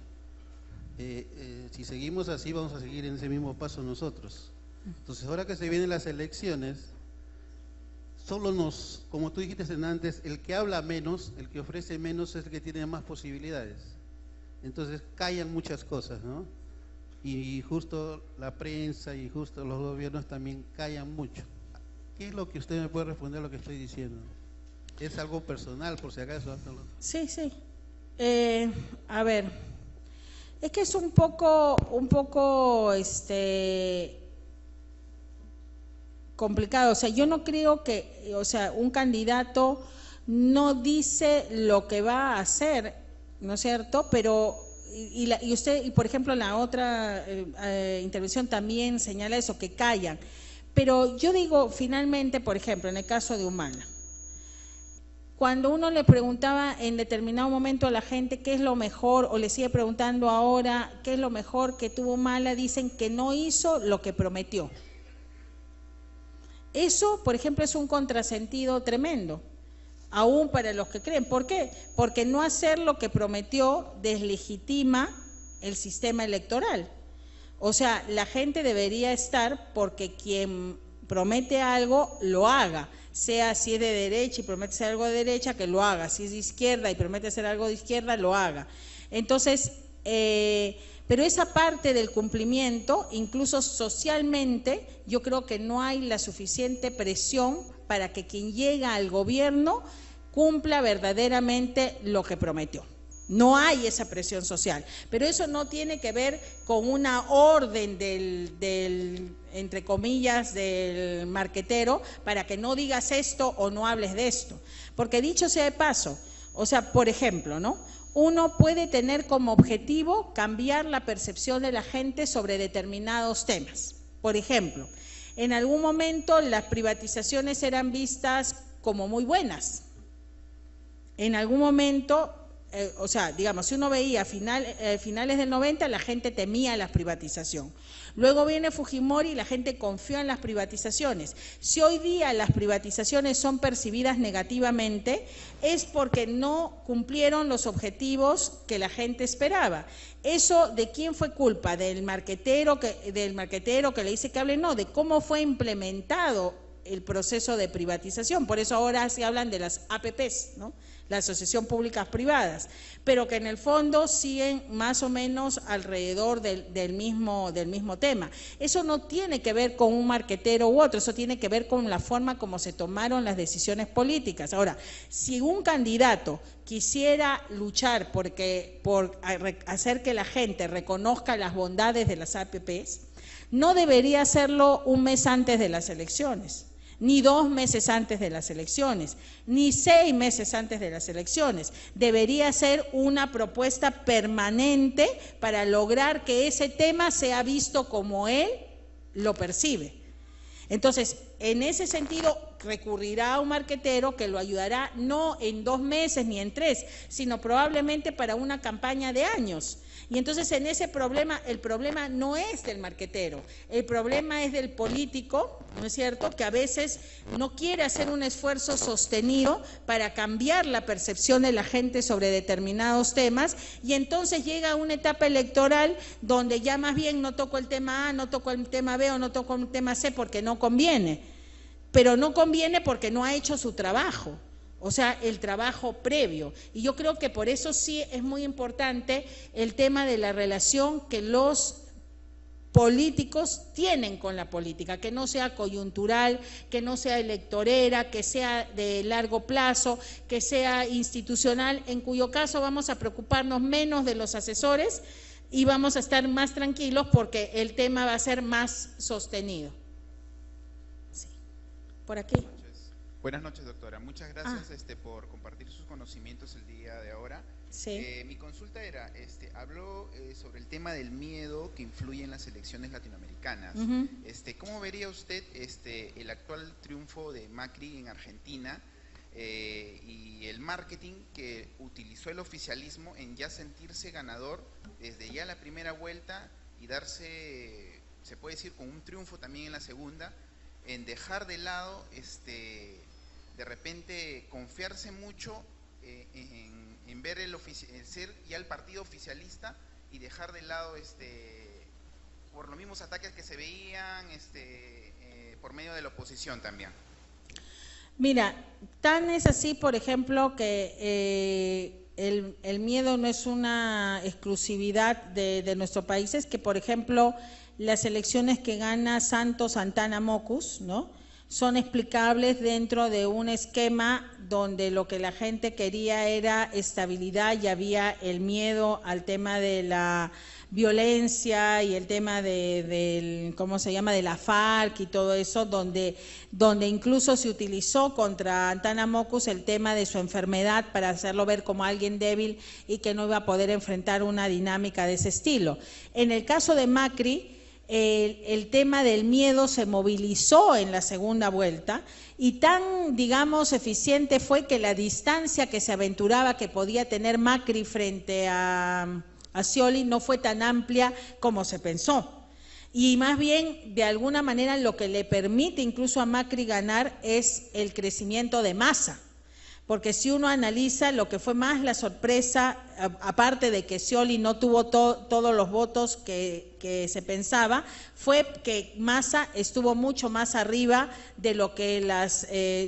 Si seguimos así, vamos a seguir en ese mismo paso nosotros. Entonces, ahora que se vienen las elecciones, como tú dijiste antes, el que habla menos, el que ofrece menos es el que tiene más posibilidades. Entonces callan muchas cosas, ¿no? Y justo la prensa y justo los gobiernos también callan mucho. ¿Qué es lo que usted me puede responder a lo que estoy diciendo? Es algo personal, por si acaso. Sí. A ver, es que es un poco complicado. O sea, yo no creo que, un candidato no dice lo que va a hacer, ¿no es cierto? Pero, y por ejemplo, en la otra intervención también señala eso, que callan. Pero yo digo, finalmente, por ejemplo, en el caso de Humala, cuando uno le preguntaba en determinado momento a la gente qué es lo mejor, o le sigue preguntando ahora qué es lo mejor que tuvo Humala, dicen que no hizo lo que prometió. Eso, por ejemplo, es un contrasentido tremendo, aún para los que creen. ¿Por qué? Porque no hacer lo que prometió deslegitima el sistema electoral. O sea, la gente debería estar porque quien promete algo lo haga, sea si es de derecha y promete hacer algo de derecha, que lo haga, si es de izquierda y promete hacer algo de izquierda, lo haga. Entonces, pero esa parte del cumplimiento, incluso socialmente, yo creo que no hay la suficiente presión para que quien llega al gobierno cumpla verdaderamente lo que prometió. No hay esa presión social, pero eso no tiene que ver con una orden entre comillas, del marquetero para que no digas esto o no hables de esto. Porque dicho sea de paso, o sea, por ejemplo, ¿no? Uno puede tener como objetivo cambiar la percepción de la gente sobre determinados temas. Por ejemplo, en algún momento las privatizaciones eran vistas como muy buenas. En algún momento o sea, digamos, si uno veía finales del 90, la gente temía la privatización. Luego viene Fujimori y la gente confió en las privatizaciones. Si hoy día las privatizaciones son percibidas negativamente, es porque no cumplieron los objetivos que la gente esperaba. ¿Eso de quién fue culpa? ¿Del marquetero que le dice que hable? No, de cómo fue implementado el proceso de privatización. Por eso ahora se hablan de las APPs, ¿no? La Asociación Públicas Privadas, pero que en el fondo siguen más o menos alrededor del mismo tema. Eso no tiene que ver con un marquetero u otro, eso tiene que ver con la forma como se tomaron las decisiones políticas. Ahora, si un candidato quisiera luchar por hacer que la gente reconozca las bondades de las APPs, no debería hacerlo un mes antes de las elecciones, ni 2 meses antes de las elecciones, ni 6 meses antes de las elecciones. Debería ser una propuesta permanente para lograr que ese tema sea visto como él lo percibe. Entonces, en ese sentido, recurrirá a un marquetero que lo ayudará no en 2 meses ni en 3, sino probablemente para una campaña de años. Y entonces en ese problema, el problema no es del marquetero, el problema es del político, ¿no es cierto?, que a veces no quiere hacer un esfuerzo sostenido para cambiar la percepción de la gente sobre determinados temas, y entonces llega a una etapa electoral donde ya más bien no toco el tema A, no toco el tema B o no toco el tema C porque no conviene, pero no conviene porque no ha hecho su trabajo. O sea, el trabajo previo. Y yo creo que por eso sí es muy importante el tema de la relación que los políticos tienen con la política, que no sea coyuntural, que no sea electorera, que sea de largo plazo, que sea institucional, en cuyo caso vamos a preocuparnos menos de los asesores y vamos a estar más tranquilos porque el tema va a ser más sostenido. Sí. Por aquí. Buenas noches, doctora. Muchas gracias por compartir sus conocimientos el día de ahora. Sí. Mi consulta era, habló sobre el tema del miedo que influye en las elecciones latinoamericanas. ¿Cómo vería usted el actual triunfo de Macri en Argentina y el marketing que utilizó el oficialismo en ya sentirse ganador desde ya la primera vuelta y darse, se puede decir, con un triunfo también en la segunda, en dejar de lado de repente confiarse mucho en ver ser ya el partido oficialista y dejar de lado por los mismos ataques que se veían por medio de la oposición también? Mira, tan es así, por ejemplo, que el miedo no es una exclusividad de nuestro país, es que, por ejemplo, las elecciones que gana Santos Santana Mockus, ¿no?, son explicables dentro de un esquema donde lo que la gente quería era estabilidad y había el miedo al tema de la violencia y el tema del ¿cómo se llama?, de la FARC y todo eso, donde incluso se utilizó contra Santana Mockus el tema de su enfermedad para hacerlo ver como alguien débil y que no iba a poder enfrentar una dinámica de ese estilo. En el caso de Macri, el tema del miedo se movilizó en la segunda vuelta y tan, digamos, eficiente fue que la distancia que se aventuraba que podía tener Macri frente a Scioli no fue tan amplia como se pensó. Y más bien, de alguna manera, lo que le permite incluso a Macri ganar es el crecimiento de masa. Porque si uno analiza lo que fue más la sorpresa, aparte de que Scioli no tuvo todos los votos que se pensaba, fue que Massa estuvo mucho más arriba de lo que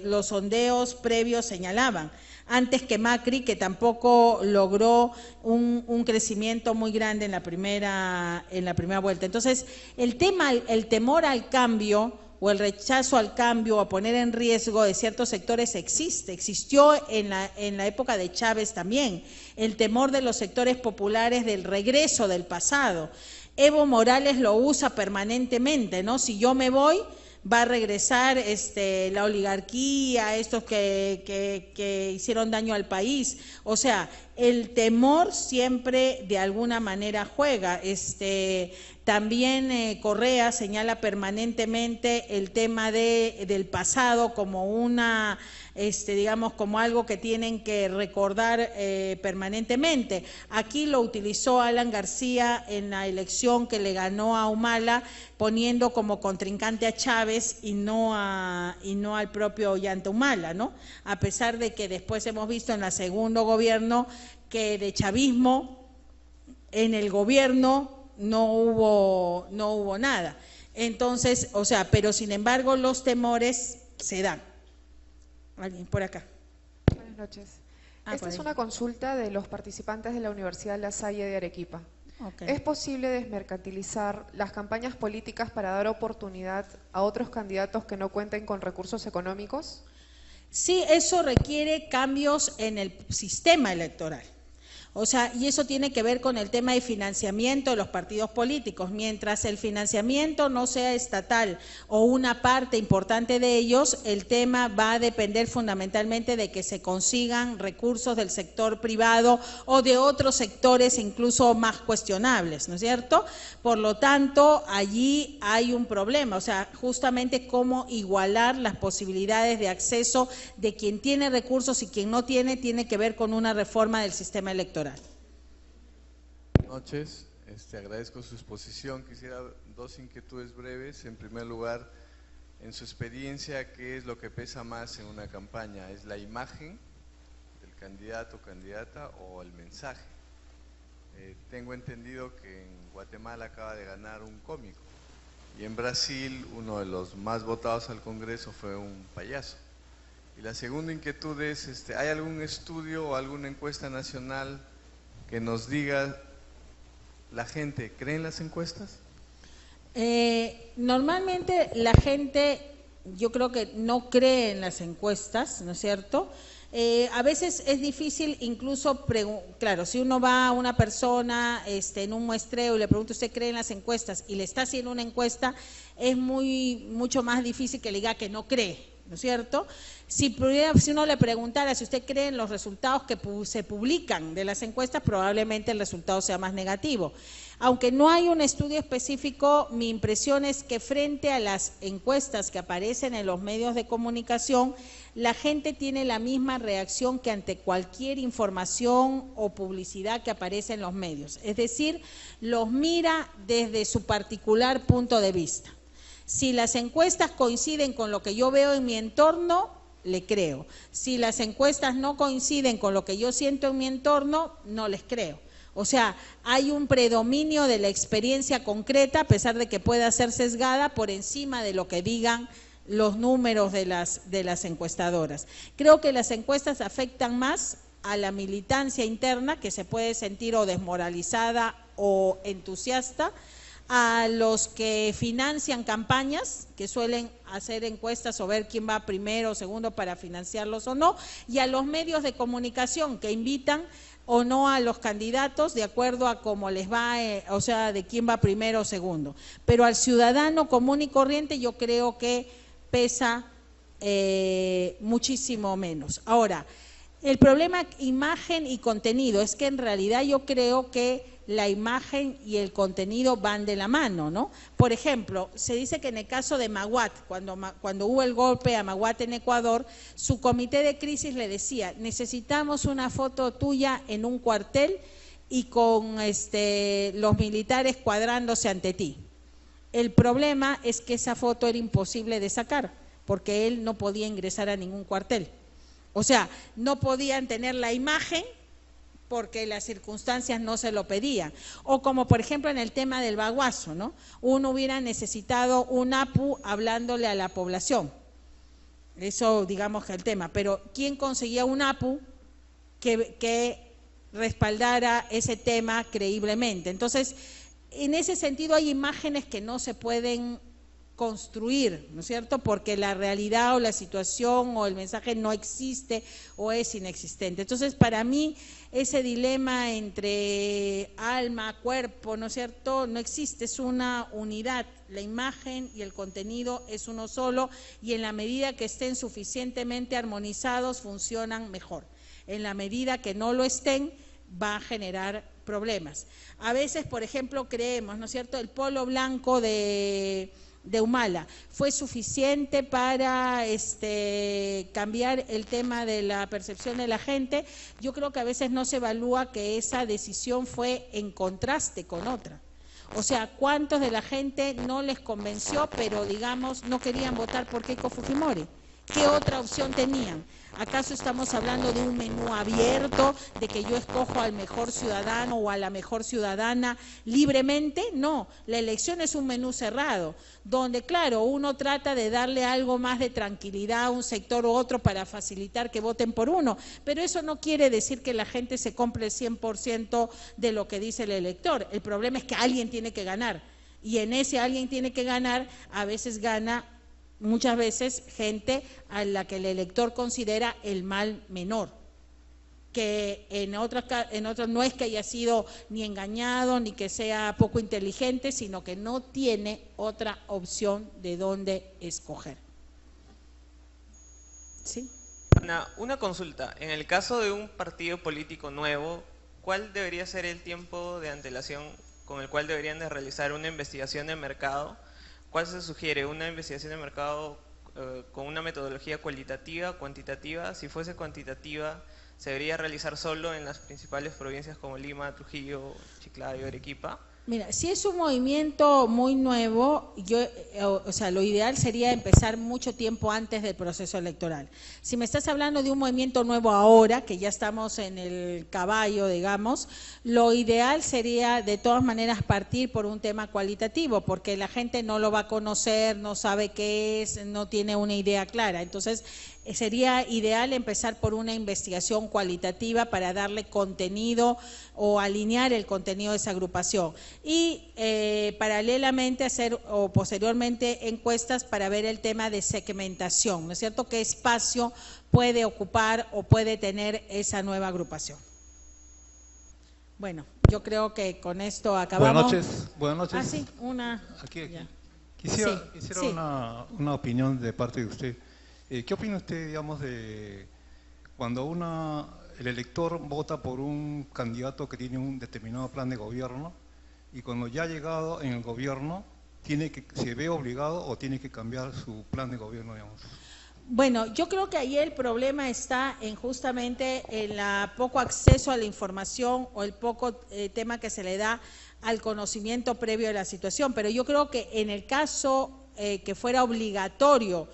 los sondeos previos señalaban, antes que Macri, que tampoco logró un crecimiento muy grande en la primera vuelta. Entonces, el temor al cambio o el rechazo al cambio, a poner en riesgo de ciertos sectores existió en la época de Chávez también, el temor de los sectores populares del regreso del pasado. Evo Morales lo usa permanentemente, ¿no? Si yo me voy, va a regresar la oligarquía, estos que hicieron daño al país. O sea, el temor siempre de alguna manera juega. También Correa señala permanentemente el tema del pasado como una digamos, como algo que tienen que recordar permanentemente. Aquí lo utilizó Alan García en la elección que le ganó a Humala, poniendo como contrincante a Chávez y no al propio Ollanta Humala, ¿no? A pesar de que después hemos visto en el segundo gobierno que de chavismo en el gobierno no hubo nada. Entonces, o sea, pero sin embargo los temores se dan. Alguien por acá. Buenas noches. Esta es una consulta de los participantes de la Universidad La Salle de Arequipa. Okay. ¿Es posible desmercantilizar las campañas políticas para dar oportunidad a otros candidatos que no cuenten con recursos económicos? Sí, eso requiere cambios en el sistema electoral. O sea, y eso tiene que ver con el tema de financiamiento de los partidos políticos. Mientras el financiamiento no sea estatal o una parte importante de ellos, el tema va a depender fundamentalmente de que se consigan recursos del sector privado o de otros sectores incluso más cuestionables, ¿no es cierto? Por lo tanto, allí hay un problema, o sea, justamente cómo igualar las posibilidades de acceso de quien tiene recursos y quien no tiene que ver con una reforma del sistema electoral. Buenas noches, agradezco su exposición. Quisiera dos inquietudes breves. En primer lugar, en su experiencia, ¿qué es lo que pesa más en una campaña? ¿Es la imagen del candidato o candidata o el mensaje? Tengo entendido que en Guatemala acaba de ganar un cómico y en Brasil uno de los más votados al Congreso fue un payaso. Y la segunda inquietud es, ¿hay algún estudio o alguna encuesta nacional que nos diga, la gente cree en las encuestas? Normalmente la gente, yo creo que no cree en las encuestas, ¿no es cierto? A veces es difícil incluso, claro, si uno va a una persona en un muestreo y le pregunta, ¿usted cree en las encuestas? Y le está haciendo una encuesta, es mucho más difícil que le diga que no cree, ¿no es cierto? Si uno le preguntara si usted cree en los resultados que se publican de las encuestas, probablemente el resultado sea más negativo. Aunque no hay un estudio específico, mi impresión es que frente a las encuestas que aparecen en los medios de comunicación, la gente tiene la misma reacción que ante cualquier información o publicidad que aparece en los medios. Es decir, los mira desde su particular punto de vista. Si las encuestas coinciden con lo que yo veo en mi entorno, le creo. Si las encuestas no coinciden con lo que yo siento en mi entorno, no les creo. O sea, hay un predominio de la experiencia concreta, a pesar de que pueda ser sesgada, por encima de lo que digan los números de las encuestadoras. Creo que las encuestas afectan más a la militancia interna, que se puede sentir o desmoralizada o entusiasta, a los que financian campañas, que suelen hacer encuestas o ver quién va primero o segundo para financiarlos o no, y a los medios de comunicación que invitan o no a los candidatos de acuerdo a cómo les va, o sea, de quién va primero o segundo. Pero al ciudadano común y corriente yo creo que pesa muchísimo menos. Ahora, el problema imagen y contenido es que en realidad yo creo que la imagen y el contenido van de la mano, ¿no? Por ejemplo, se dice que en el caso de Maguad, cuando hubo el golpe a Maguad en Ecuador, su comité de crisis le decía, necesitamos una foto tuya en un cuartel y con los militares cuadrándose ante ti. El problema es que esa foto era imposible de sacar, porque él no podía ingresar a ningún cuartel. O sea, no podían tener la imagen porque las circunstancias no se lo pedían. O como por ejemplo en el tema del baguazo, ¿no? Uno hubiera necesitado un APU hablándole a la población. Eso digamos que el tema. Pero ¿quién conseguía un APU que respaldara ese tema creíblemente? Entonces, en ese sentido hay imágenes que no se pueden construir, ¿no es cierto? Porque la realidad o la situación o el mensaje no existe o es inexistente. Entonces, para mí, ese dilema entre alma, cuerpo, ¿no es cierto?, no existe, es una unidad. La imagen y el contenido es uno solo y en la medida que estén suficientemente armonizados, funcionan mejor. En la medida que no lo estén, va a generar problemas. A veces, por ejemplo, creemos, ¿no es cierto?, el polo blanco de de Humala fue suficiente para cambiar el tema de la percepción de la gente. Yo creo que a veces no se evalúa que esa decisión fue en contraste con otra. O sea, ¿cuántos de la gente no les convenció, pero digamos no querían votar por Keiko Fujimori? ¿Qué otra opción tenían? ¿Acaso estamos hablando de un menú abierto, de que yo escojo al mejor ciudadano o a la mejor ciudadana libremente? No, la elección es un menú cerrado, donde claro, uno trata de darle algo más de tranquilidad a un sector u otro para facilitar que voten por uno, pero eso no quiere decir que la gente se compre el 100% de lo que dice el elector. El problema es que alguien tiene que ganar, y en ese alguien tiene que ganar, a veces gana muchas veces gente a la que el elector considera el mal menor, que en otras no es que haya sido ni engañado ni que sea poco inteligente, sino que no tiene otra opción de dónde escoger. ¿Sí? Una consulta. En el caso de un partido político nuevo, ¿cuál debería ser el tiempo de antelación con el cual deberían de realizar una investigación de mercado? ¿Cuál se sugiere? ¿Una investigación de mercado con una metodología cualitativa, cuantitativa? Si fuese cuantitativa, ¿se debería realizar solo en las principales provincias como Lima, Trujillo, Chiclayo, Arequipa? Mira, si es un movimiento muy nuevo, lo ideal sería empezar mucho tiempo antes del proceso electoral. Si me estás hablando de un movimiento nuevo ahora, que ya estamos en el caballo, digamos, lo ideal sería de todas maneras partir por un tema cualitativo, porque la gente no lo va a conocer, no sabe qué es, no tiene una idea clara. Entonces, sería ideal empezar por una investigación cualitativa para darle contenido o alinear el contenido de esa agrupación y paralelamente hacer o posteriormente encuestas para ver el tema de segmentación, ¿no es cierto? ¿Qué espacio puede ocupar o puede tener esa nueva agrupación? Bueno, yo creo que con esto acabamos. Buenas noches. Ah, sí, Aquí. Quisiera una opinión de parte de usted. ¿Qué opina usted, digamos, de cuando el elector vota por un candidato que tiene un determinado plan de gobierno y cuando ya ha llegado en el gobierno se ve obligado o tiene que cambiar su plan de gobierno, digamos? Bueno, yo creo que ahí el problema está justamente en la poco acceso a la información o el poco tema que se le da al conocimiento previo de la situación, pero yo creo que en el caso que fuera obligatorio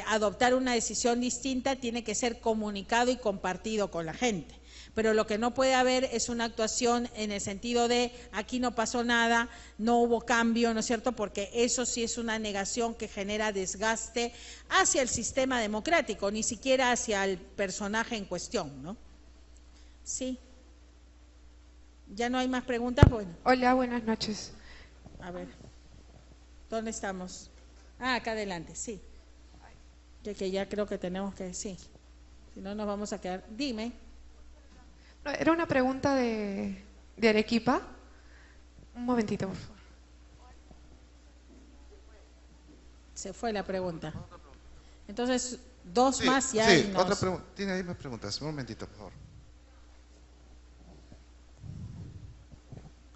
adoptar una decisión distinta, tiene que ser comunicado y compartido con la gente. Pero lo que no puede haber es una actuación en el sentido de aquí no pasó nada, no hubo cambio, ¿no es cierto? Porque eso sí es una negación que genera desgaste hacia el sistema democrático, ni siquiera hacia el personaje en cuestión, ¿no? Sí. ¿Ya no hay más preguntas? Bueno. Hola, buenas noches. A ver, ¿dónde estamos? Ah, acá adelante, sí. Que ya creo que tenemos que decir, si no nos vamos a quedar. Dime. No, era una pregunta de Arequipa. Un momentito, por favor. Se fue la pregunta. Entonces, dos más ya. Sí, otra pregunta. Tiene ahí más preguntas. Un momentito, por favor.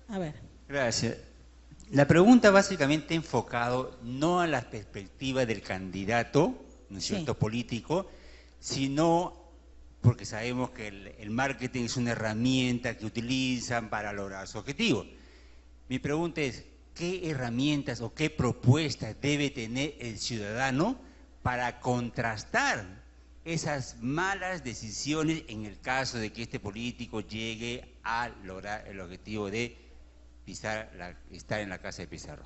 A ver. Gracias. La pregunta básicamente enfocado no a la perspectiva del candidato, ¿no es cierto?, político, sino porque sabemos que el marketing es una herramienta que utilizan para lograr su objetivo. Mi pregunta es, ¿qué herramientas o qué propuestas debe tener el ciudadano para contrastar esas malas decisiones en el caso de que este político llegue a lograr el objetivo de estar en la casa de Pizarro?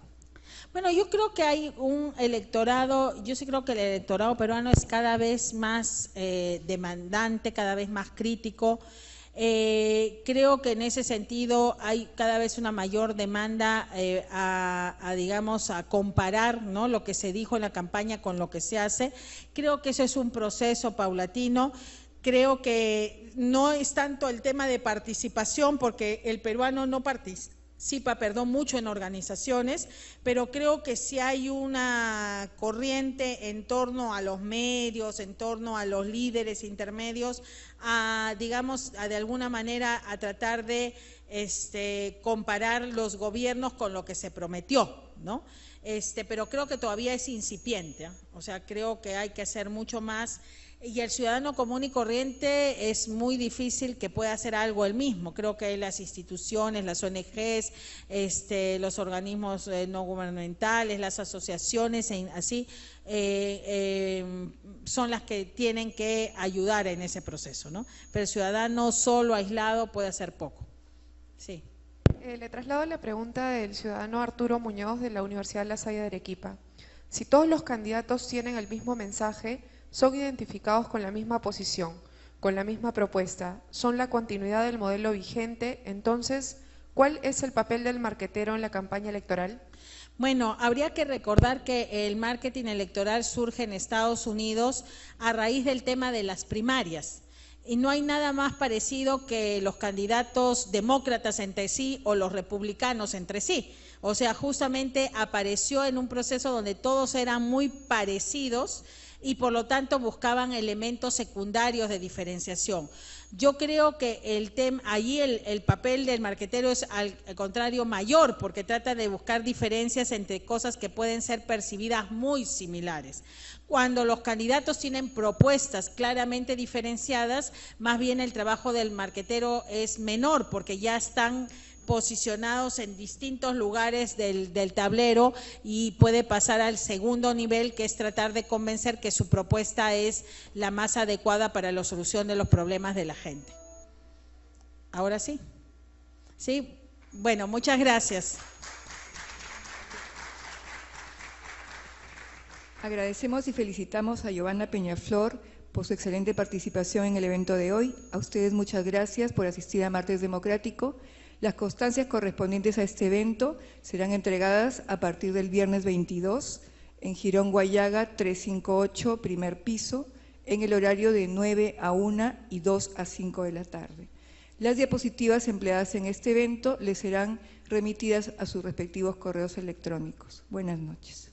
Bueno, yo creo que hay un electorado, yo sí creo que el electorado peruano es cada vez más demandante, cada vez más crítico. Creo que en ese sentido hay cada vez una mayor demanda digamos, a comparar, ¿no?, lo que se dijo en la campaña con lo que se hace. Creo que eso es un proceso paulatino. Creo que no es tanto el tema de participación, porque el peruano no participa mucho en organizaciones, pero creo que sí hay una corriente en torno a los medios, en torno a los líderes intermedios, digamos, de alguna manera a tratar de comparar los gobiernos con lo que se prometió, ¿no? Pero creo que todavía es incipiente, ¿eh? O sea, creo que hay que hacer mucho más. Y el ciudadano común y corriente es muy difícil que pueda hacer algo él mismo. Creo que las instituciones, las ONGs, los organismos no gubernamentales, las asociaciones, así, son las que tienen que ayudar en ese proceso, ¿no? Pero el ciudadano solo, aislado, puede hacer poco. Sí. Le traslado la pregunta del ciudadano Arturo Muñoz de la Universidad La Salle de Arequipa. Si todos los candidatos tienen el mismo mensaje, son identificados con la misma posición, con la misma propuesta, son la continuidad del modelo vigente, entonces, ¿cuál es el papel del marquetero en la campaña electoral? Bueno, habría que recordar que el marketing electoral surge en Estados Unidos a raíz del tema de las primarias. Y no hay nada más parecido que los candidatos demócratas entre sí o los republicanos entre sí. O sea, justamente apareció en un proceso donde todos eran muy parecidos y por lo tanto buscaban elementos secundarios de diferenciación. Yo creo que allí el papel del marquetero es al contrario mayor, porque trata de buscar diferencias entre cosas que pueden ser percibidas muy similares. Cuando los candidatos tienen propuestas claramente diferenciadas, más bien el trabajo del marquetero es menor, porque ya están posicionados en distintos lugares del tablero y puede pasar al segundo nivel, que es tratar de convencer que su propuesta es la más adecuada para la solución de los problemas de la gente. ¿Ahora sí? Sí, bueno, muchas gracias. Agradecemos y felicitamos a Giovanna Peñaflor por su excelente participación en el evento de hoy. A ustedes muchas gracias por asistir a Martes Democrático. Las constancias correspondientes a este evento serán entregadas a partir del viernes 22 en Girón Guayaga 358, primer piso, en el horario de 9 a 1 y 2 a 5 de la tarde. Las diapositivas empleadas en este evento les serán remitidas a sus respectivos correos electrónicos. Buenas noches.